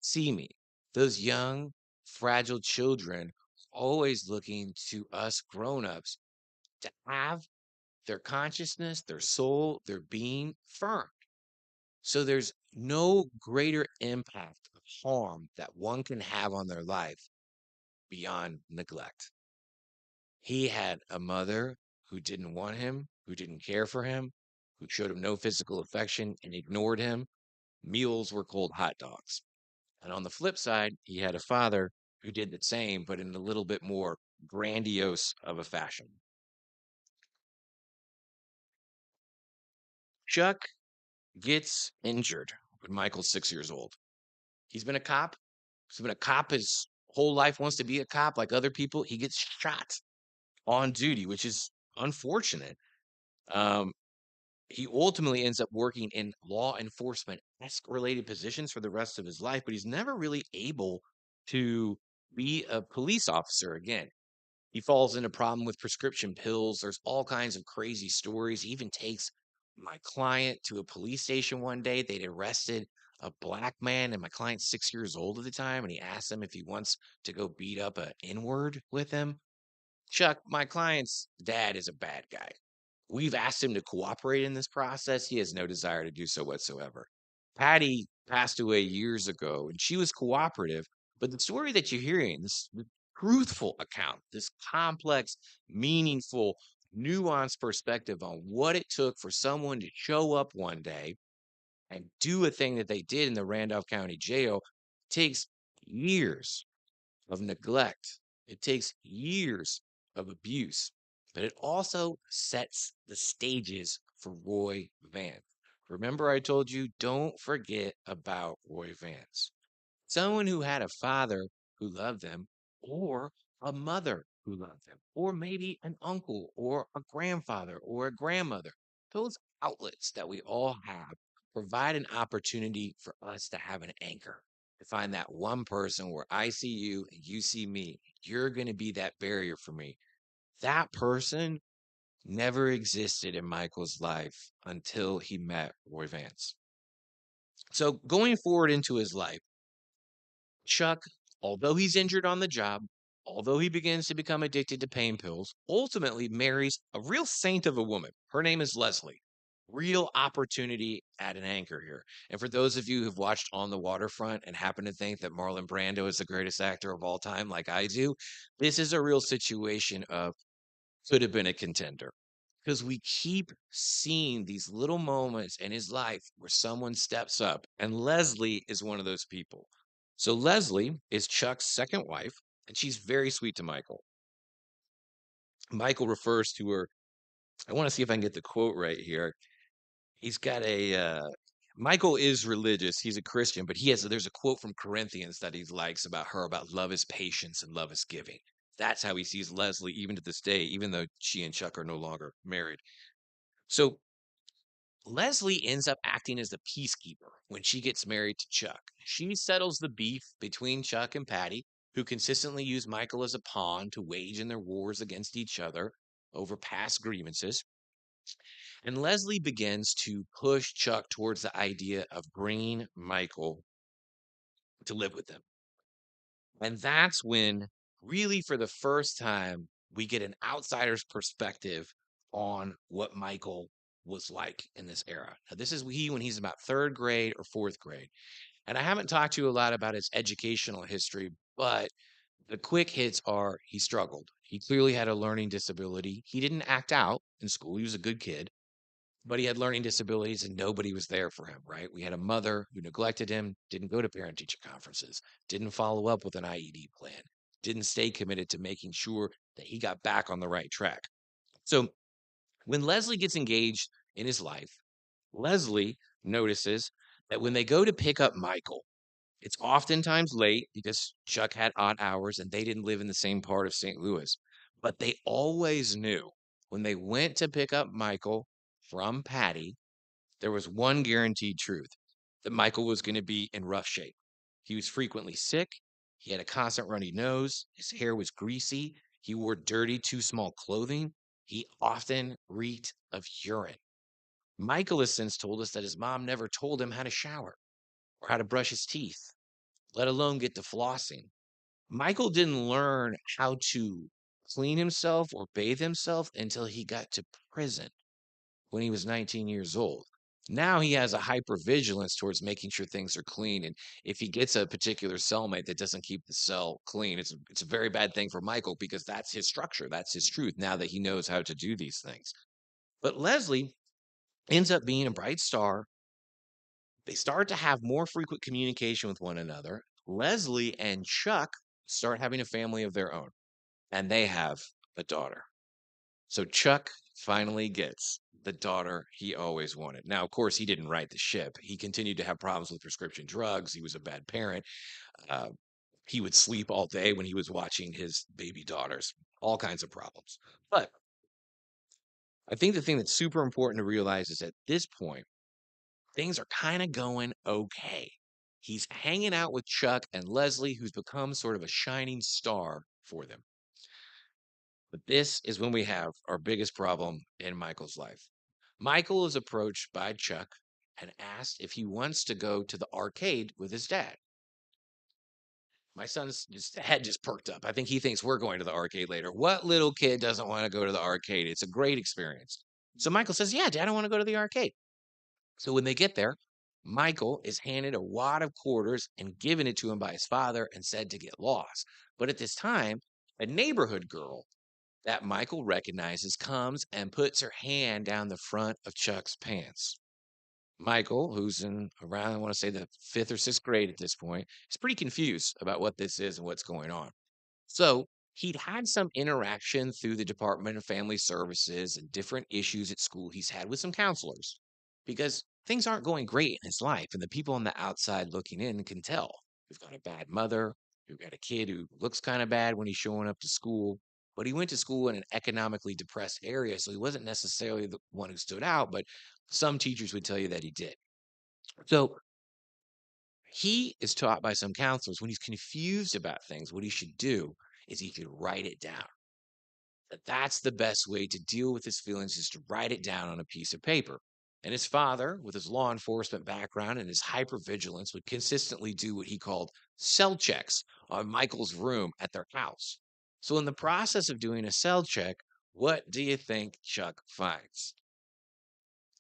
See me. Those young, fragile children always looking to us grown-ups to have their consciousness, their soul, their being firm. So there's no greater impact of harm that one can have on their life beyond neglect. He had a mother who didn't want him, who didn't care for him, who showed him no physical affection and ignored him. Meals were cold hot dogs. And on the flip side, he had a father who did the same, but in a little bit more grandiose of a fashion. Chuck gets injured when Michael's 6 years old. He's been a cop. He's been a cop his whole life, wants to be a cop like other people. He gets shot on duty, which is unfortunate. Um, he ultimately ends up working in law enforcement esque related positions for the rest of his life, but he's never really able to be a police officer again. He falls into problem with prescription pills. There's all kinds of crazy stories. He even takes my client to a police station one day. They'd arrested a black man, and my client's 6 years old at the time, and he asked him if he wants to go beat up a N-word with him. Chuck, my client's dad is a bad guy. We've asked him to cooperate in this process. He has no desire to do so whatsoever. Patty passed away years ago, and she was cooperative. But the story that you're hearing, this truthful account, this complex, meaningful, nuanced perspective on what it took for someone to show up one day and do a thing that they did in the Randolph County Jail takes years of neglect. It takes years of abuse, but it also sets the stages for Roy Vance. Remember, I told you, don't forget about Roy Vance. Someone who had a father who loved them, or a mother who loved them, or maybe an uncle, or a grandfather, or a grandmother. Those outlets that we all have provide an opportunity for us to have an anchor, to find that one person where I see you and you see me. You're going to be that barrier for me. That person never existed in Michael's life until he met Roy Vance. So going forward into his life, Chuck, although he's injured on the job, although he begins to become addicted to pain pills, ultimately marries a real saint of a woman. Her name is Leslie. Real opportunity at an anchor here. And for those of you who've watched On the Waterfront and happen to think that Marlon Brando is the greatest actor of all time, like I do, this is a real situation of could have been a contender. Because we keep seeing these little moments in his life where someone steps up, and Leslie is one of those people. So Leslie is Chuck's second wife, and she's very sweet to Michael. Michael refers to her. I want to see if I can get the quote right here. He's got a Michael is religious. He's a Christian, but there's a quote from Corinthians that he likes about her about love is patience and love is giving. That's how he sees Leslie even to this day, even though she and Chuck are no longer married. So Leslie ends up acting as the peacekeeper when she gets married to Chuck. She settles the beef between Chuck and Patty, who consistently use Michael as a pawn to wage in their wars against each other over past grievances. And Leslie begins to push Chuck towards the idea of bringing Michael to live with them. And that's when, really, for the first time, we get an outsider's perspective on what Michael was like in this era. Now, this is when he's about third grade or fourth grade. And I haven't talked to you a lot about his educational history, but the quick hits are he struggled. He clearly had a learning disability. He didn't act out in school. He was a good kid, but he had learning disabilities and nobody was there for him, right? We had a mother who neglected him, didn't go to parent teacher conferences, didn't follow up with an IED plan, didn't stay committed to making sure that he got back on the right track. So when Leslie gets engaged in his life, Leslie notices that when they go to pick up Michael, it's oftentimes late because Chuck had odd hours and they didn't live in the same part of St. Louis. But they always knew when they went to pick up Michael from Patty, there was one guaranteed truth that Michael was going to be in rough shape. He was frequently sick. He had a constant runny nose. His hair was greasy. He wore dirty, too small clothing. He often reeked of urine. Michael has since told us that his mom never told him how to shower or how to brush his teeth, let alone get to flossing. Michael didn't learn how to clean himself or bathe himself until he got to prison when he was 19 years old. Now he has a hypervigilance towards making sure things are clean. And if he gets a particular cellmate that doesn't keep the cell clean, it's a very bad thing for Michael because that's his structure. That's his truth now that he knows how to do these things. But Leslie ends up being a bright star. They start to have more frequent communication with one another. Leslie and Chuck start having a family of their own, and they have a daughter. So Chuck finally gets the daughter he always wanted. Now, of course, he didn't right the ship. He continued to have problems with prescription drugs. He was a bad parent. Uh, he would sleep all day when he was watching his baby daughters, all kinds of problems. But I think the thing that's super important to realize is at this point, things are kind of going okay. He's hanging out with Chuck and Leslie, who's become sort of a shining star for them. But this is when we have our biggest problem in Michael's life. Michael is approached by Chuck and asked if he wants to go to the arcade with his dad. My son's head just perked up. I think he thinks we're going to the arcade later. What little kid doesn't want to go to the arcade? It's a great experience. So Michael says, "Yeah, Dad, I want to go to the arcade." So when they get there, Michael is handed a wad of quarters and given it to him by his father and said to get lost. But at this time, a neighborhood girl that Michael recognizes comes and puts her hand down the front of Chuck's pants. Michael, who's in around, I want to say the fifth or sixth grade at this point, is pretty confused about what this is and what's going on. So he'd had some interaction through the Department of Family Services and different issues at school he's had with some counselors because things aren't going great in his life. And the people on the outside looking in can tell. We've got a bad mother. We've got a kid who looks kind of bad when he's showing up to school. But he went to school in an economically depressed area. So he wasn't necessarily the one who stood out, but some teachers would tell you that he did. So he is taught by some counselors when he's confused about things, what he should do is he should write it down. That's the best way to deal with his feelings is to write it down on a piece of paper. And his father, with his law enforcement background and his hypervigilance, would consistently do what he called cell checks on Michael's room at their house. So, in the process of doing a cell check, what do you think Chuck finds?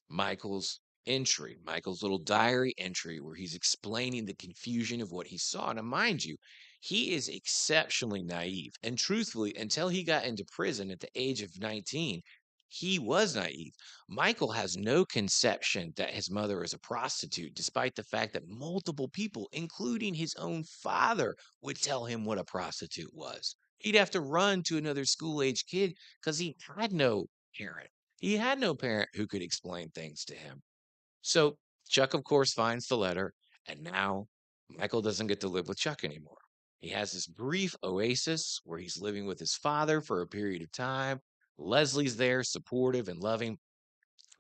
Michael's little diary entry where he's explaining the confusion of what he saw. Now, mind you, he is exceptionally naive. And truthfully, until he got into prison at the age of 19, he was naive. Michael has no conception that his mother is a prostitute, despite the fact that multiple people, including his own father, would tell him what a prostitute was. He'd have to run to another school age kid because he had no parent. He had no parent who could explain things to him. So Chuck, of course, finds the letter, and now Michael doesn't get to live with Chuck anymore. He has this brief oasis where he's living with his father for a period of time. Leslie's there, supportive and loving.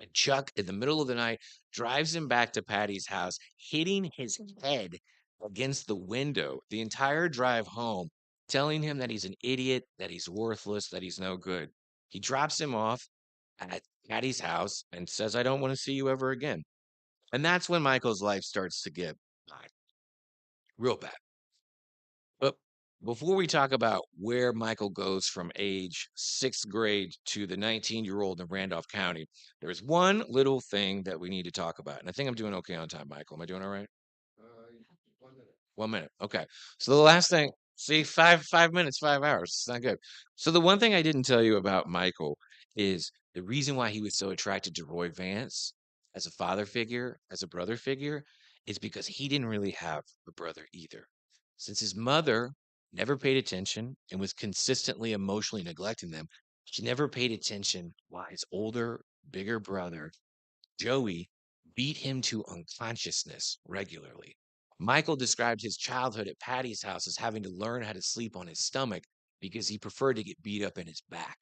And Chuck, in the middle of the night, drives him back to Patty's house, hitting his head against the window the entire drive home, telling him that he's an idiot, that he's worthless, that he's no good. He drops him off at Patty's house and says, "I don't want to see you ever again." And that's when Michael's life starts to get bad, real bad. But Before we talk about where Michael goes from age sixth grade to the 19-year-old in Randolph County, there is one little thing that we need to talk about. And I think I'm doing okay on time, Michael. Am I doing all right? Uh, 1 minute. 1 minute. Okay. So the last thing, see, five minutes, 5 hours. It's not good. So the one thing I didn't tell you about Michael is the reason why he was so attracted to Roy Vance as a father figure, as a brother figure, is because he didn't really have a brother either. Since his mother never paid attention and was consistently emotionally neglecting them, she never paid attention why his older, bigger brother Joey beat him to unconsciousness regularly. Michael described his childhood at Patty's house as having to learn how to sleep on his stomach because he preferred to get beat up in his back.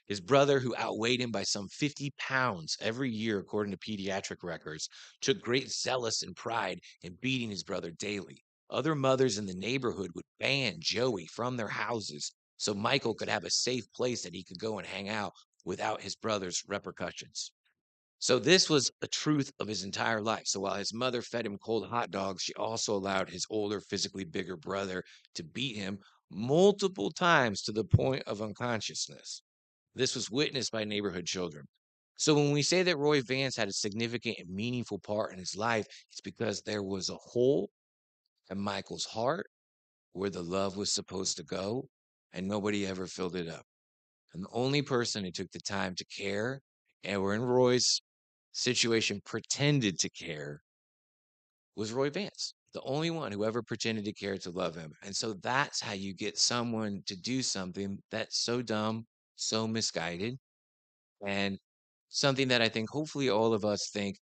His brother, who outweighed him by some 50 pounds every year, according to pediatric records, took great solace and pride in beating his brother daily. Other mothers in the neighborhood would ban Joey from their houses so Michael could have a safe place that he could go and hang out without his brother's repercussions. So this was a truth of his entire life. So while his mother fed him cold hot dogs, she also allowed his older, physically bigger brother to beat him multiple times to the point of unconsciousness. This was witnessed by neighborhood children. So when we say that Roy Vance had a significant and meaningful part in his life, it's because there was a hole in Michael's heart where the love was supposed to go, and nobody ever filled it up. And the only person who took the time to care, and were in Roy's situation pretended to care, was Roy Vance. The only one who ever pretended to care to love him. And so that's how you get someone to do something that's so dumb, so misguided, and something that I think hopefully all of us think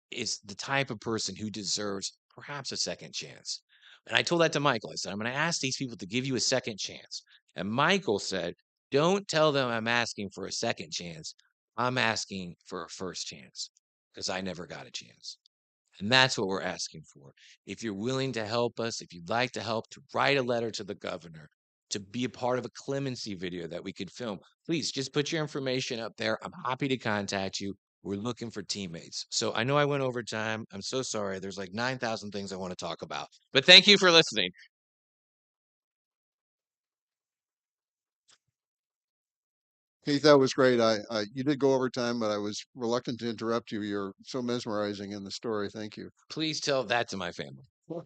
is the type of person who deserves perhaps a second chance. And I told that to Michael. I said, I'm going to ask these people to give you a second chance. And Michael said, don't tell them I'm asking for a second chance. I'm asking for a first chance because I never got a chance. And that's what we're asking for. If you're willing to help us, if you'd like to help, to write a letter to the governor, to be a part of a clemency video that we could film, please just put your information up there. I'm happy to contact you. We're looking for teammates. So I know I went over time. I'm so sorry. There's like 9,000 things I want to talk about. But thank you for listening. Keith, that was great. You did go over time, but I was reluctant to interrupt you. You're so mesmerizing in the story. Thank you. Please tell that to my family. All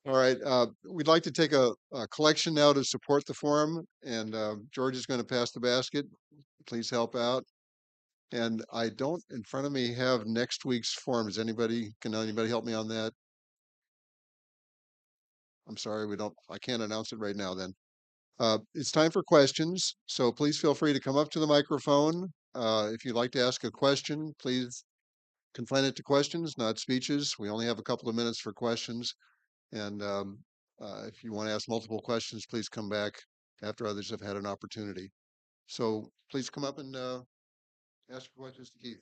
right. We'd like to take a collection now to support the forum, and George is going to pass the basket. Please help out. And I don't in front of me have next week's form. Can anybody help me on that? I'm sorry, I can't announce it right now then. It's time for questions. So please feel free to come up to the microphone. If you'd like to ask a question, please confine it to questions, not speeches. We only have a couple of minutes for questions. And if you want to ask multiple questions, please come back after others have had an opportunity. So please come up and ask your questions to Keith.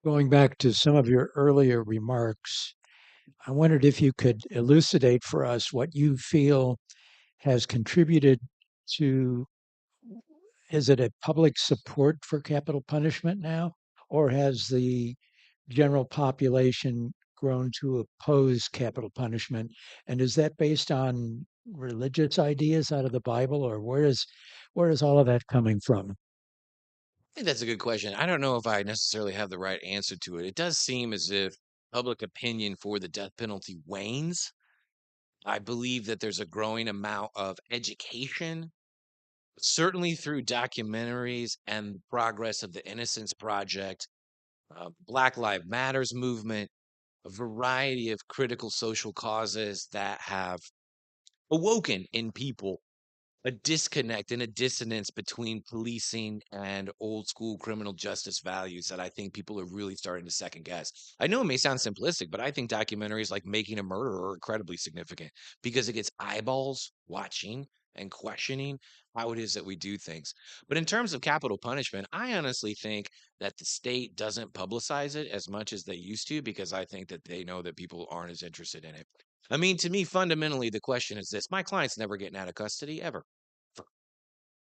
Going back to some of your earlier remarks, I wondered if you could elucidate for us what you feel has contributed to, is it a public support for capital punishment now? Or has the general population grown to oppose capital punishment? And is that based on religious ideas out of the Bible, or where is all of that coming from? I think that's a good question. I don't know if I necessarily have the right answer to it. It does seem as if public opinion for the death penalty wanes. I believe that there's a growing amount of education, certainly through documentaries and the progress of the Innocence Project, Black Lives Matters movement, a variety of critical social causes that have awoken in people a disconnect and a dissonance between policing and old school criminal justice values that I think people are really starting to second guess. I know it may sound simplistic, but I think documentaries like Making a Murderer are incredibly significant because it gets eyeballs watching and questioning how it is that we do things. But in terms of capital punishment, I honestly think that the state doesn't publicize it as much as they used to because I think that they know that people aren't as interested in it. I mean, to me, fundamentally, the question is this: my client's never getting out of custody ever.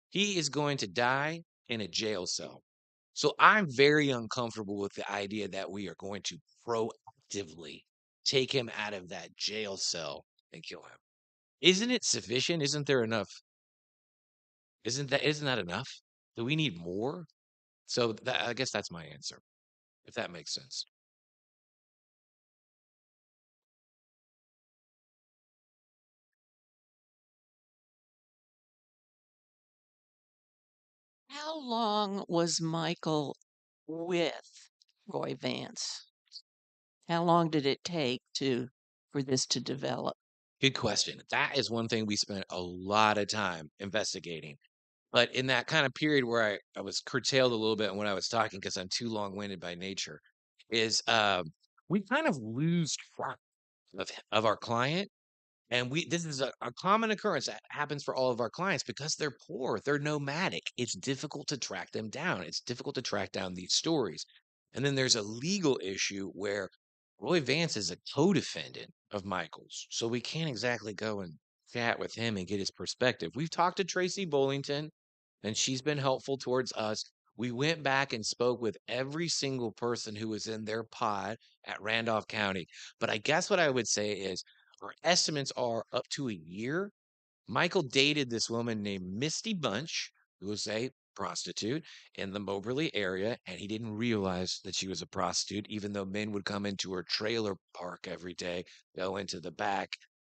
He is going to die in a jail cell. So I'm very uncomfortable with the idea that we are going to proactively take him out of that jail cell and kill him. Isn't it sufficient? Isn't there enough? Isn't that enough? Do we need more? So I guess that's my answer, if that makes sense. How long was Michael with Roy Vance? How long did it take for this to develop? Good question. That is one thing we spent a lot of time investigating. But in that kind of period where I was curtailed a little bit when I was talking because I'm too long-winded by nature, is we kind of lose track of our client. And this is a common occurrence that happens for all of our clients because they're poor, they're nomadic. It's difficult to track them down. It's difficult to track down these stories. And then there's a legal issue where Roy Vance is a co-defendant of Michael's. So we can't exactly go and chat with him and get his perspective. We've talked to Tracy Bullington, and she's been helpful towards us. We went back and spoke with every single person who was in their pod at Randolph County. But I guess what I would say is our estimates are up to a year. Michael dated this woman named Misty Bunch, who was a prostitute in the Moberly area, and he didn't realize that she was a prostitute, even though men would come into her trailer park every day, go into the back,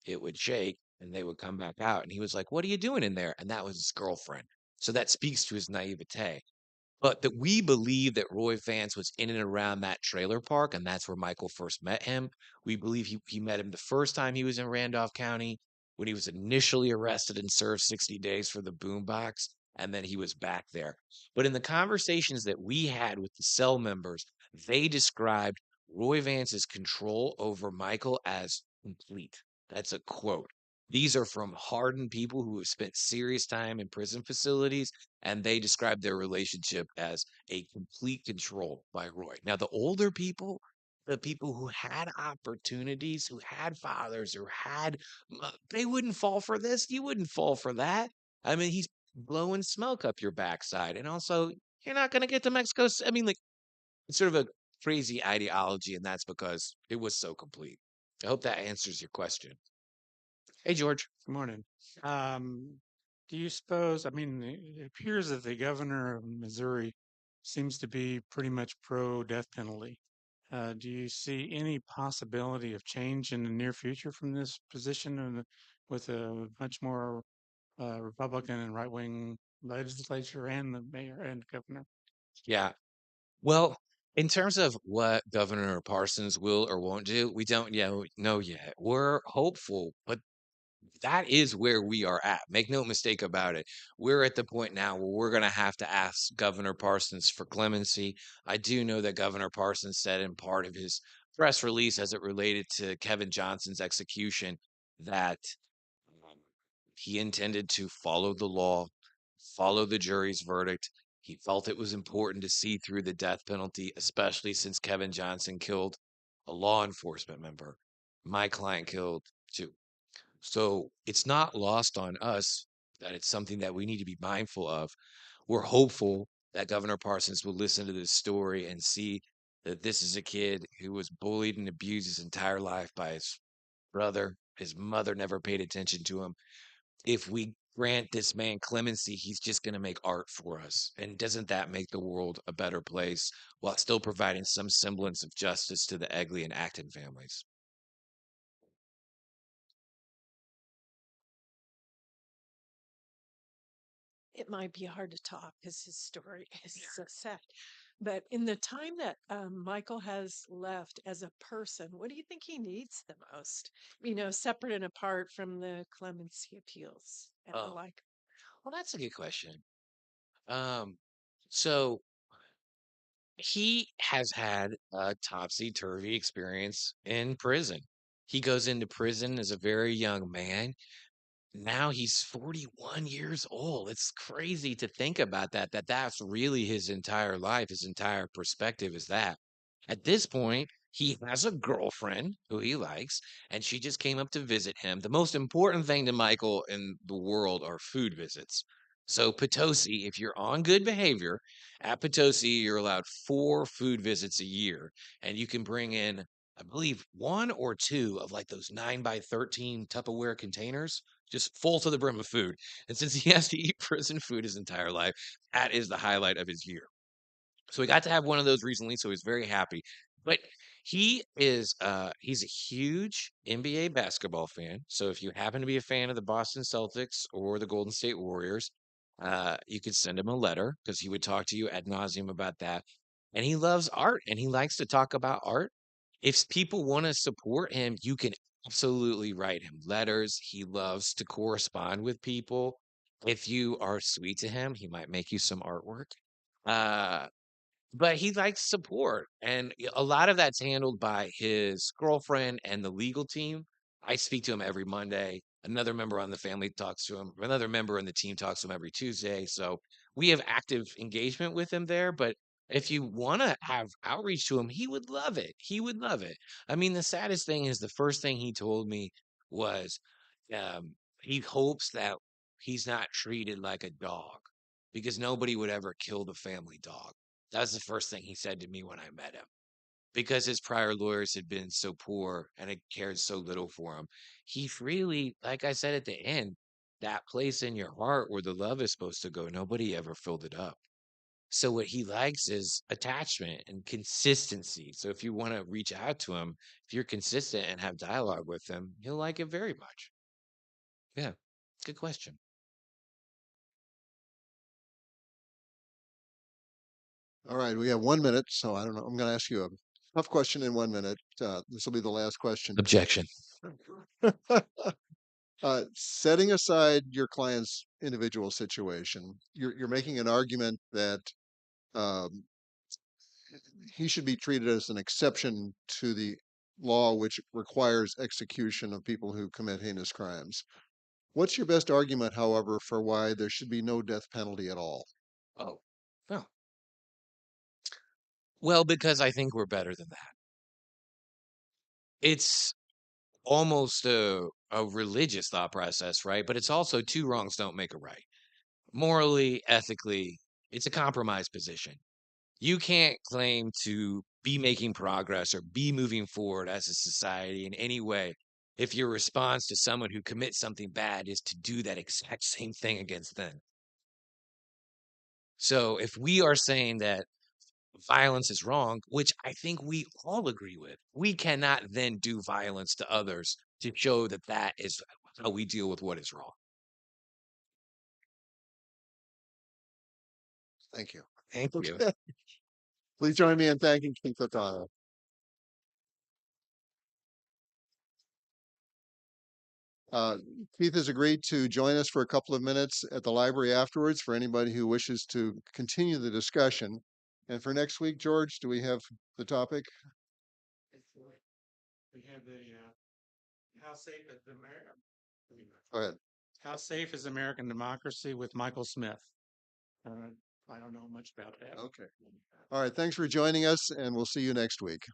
it would shake, and they would come back out. And he was like, "What are you doing in there?" And that was his girlfriend. So that speaks to his naivete. But that we believe that Roy Vance was in and around that trailer park, and that's where Michael first met him. We believe he met him the first time he was in Randolph County when he was initially arrested and served 60 days for the boombox, and then he was back there. But in the conversations that we had with the cell members, they described Roy Vance's control over Michael as complete. That's a quote. These are from hardened people who have spent serious time in prison facilities, and they describe their relationship as a complete control by Roy. Now, the older people, the people who had opportunities, who had fathers, who had, they wouldn't fall for this. You wouldn't fall for that. I mean, he's blowing smoke up your backside. And also, you're not going to get to Mexico. I mean, like, it's sort of a crazy ideology, and that's because it was so complete. I hope that answers your question. Hey, George. Good morning. Um, do you suppose, I mean, it appears that the governor of Missouri seems to be pretty much pro death penalty. Do you see any possibility of change in the near future from this position with a much more Republican and right wing legislature and the mayor and governor? Yeah. Well, in terms of what Governor Parsons will or won't do, we don't know yet. We're hopeful, but that is where we are at. Make no mistake about it. We're at the point now where we're going to have to ask Governor Parsons for clemency. I do know that Governor Parsons said in part of his press release as it related to Kevin Johnson's execution that um, he intended to follow the law, follow the jury's verdict. He felt it was important to see through the death penalty, especially since Kevin Johnson killed a law enforcement member. My client killed two. So it's not lost on us that it's something that we need to be mindful of. We're hopeful that Governor Parsons will listen to this story and see that this is a kid who was bullied and abused his entire life by his brother. His mother never paid attention to him. If we grant this man clemency, he's just going to make art for us. And doesn't that make the world a better place while still providing some semblance of justice to the Egley and Acton families? It might be hard to talk because his story is so sad. But in the time that Michael has left as a person, what do you think he needs the most? Separate and apart from the clemency appeals and the Oh, like. well, that's a good question. Um, so he has had a topsy-turvy experience in prison. He goes into prison as a very young man. Now he's 41 years old. It's crazy to think about that's really his entire life, his entire perspective is that. At this point, He has a girlfriend who he likes, and she just came up to visit him. The most important thing to Michael in the world are food visits. So, Potosi, if you're on good behavior, at Potosi, you're allowed 4 food visits a year, and you can bring in, I believe, 1 or 2 of like those 9 by 13 Tupperware containers, just full to the brim of food. And since he has to eat prison food his entire life, that is the highlight of his year. So we got to have one of those recently, so he's very happy. But he's a huge NBA basketball fan. So if you happen to be a fan of the Boston Celtics or the Golden State Warriors, you could send him a letter because he would talk to you ad nauseum about that. And he loves art and he likes to talk about art. If people want to support him, you can absolutely write him letters. He loves to correspond with people. If you are sweet to him, he might make you some artwork. Uh, but he likes support, and a lot of that's handled by his girlfriend and the legal team. I speak to him every Monday. Another member on the family talks to him. Another member on the team talks to him every Tuesday. So we have active engagement with him there. But if you want to have outreach to him, he would love it. He would love it. I mean, the saddest thing is the first thing he told me was he hopes that he's not treated like a dog because nobody would ever kill the family dog. That was the first thing he said to me when I met him. Because his prior lawyers had been so poor and had cared so little for him. He really, like I said at the end, that place in your heart where the love is supposed to go, nobody ever filled it up. So what he likes is attachment and consistency. So if you want to reach out to him, if you're consistent and have dialogue with him, he'll like it very much. Yeah. Good question. All right, we have 1 minute, so I don't know. I'm going to ask you a tough question in 1 minute. This will be the last question. Objection. Setting aside your client's individual situation, you're making an argument that um, he should be treated as an exception to the law, which requires execution of people who commit heinous crimes. What's your best argument, however, for why there should be no death penalty at all? Oh, well. Well, because I think we're better than that. It's almost a religious thought process, right? But it's also 2 wrongs don't make a right. Morally, ethically, it's a compromise position. You can't claim to be making progress or be moving forward as a society in any way if your response to someone who commits something bad is to do that exact same thing against them. So if we are saying that violence is wrong, which I think we all agree with, we cannot then do violence to others to show that that is how we deal with what is wrong. Thank you. Thank you. Please join me in thanking Keith O'Connor. Uh, Keith has agreed to join us for a couple of minutes at the library afterwards for anybody who wishes to continue the discussion. And for next week, George, do we have the topic? We have the how safe is America? Go ahead. How safe is American democracy with Michael Smith? I don't know much about that. Okay. All right. Thanks for joining us, and we'll see you next week.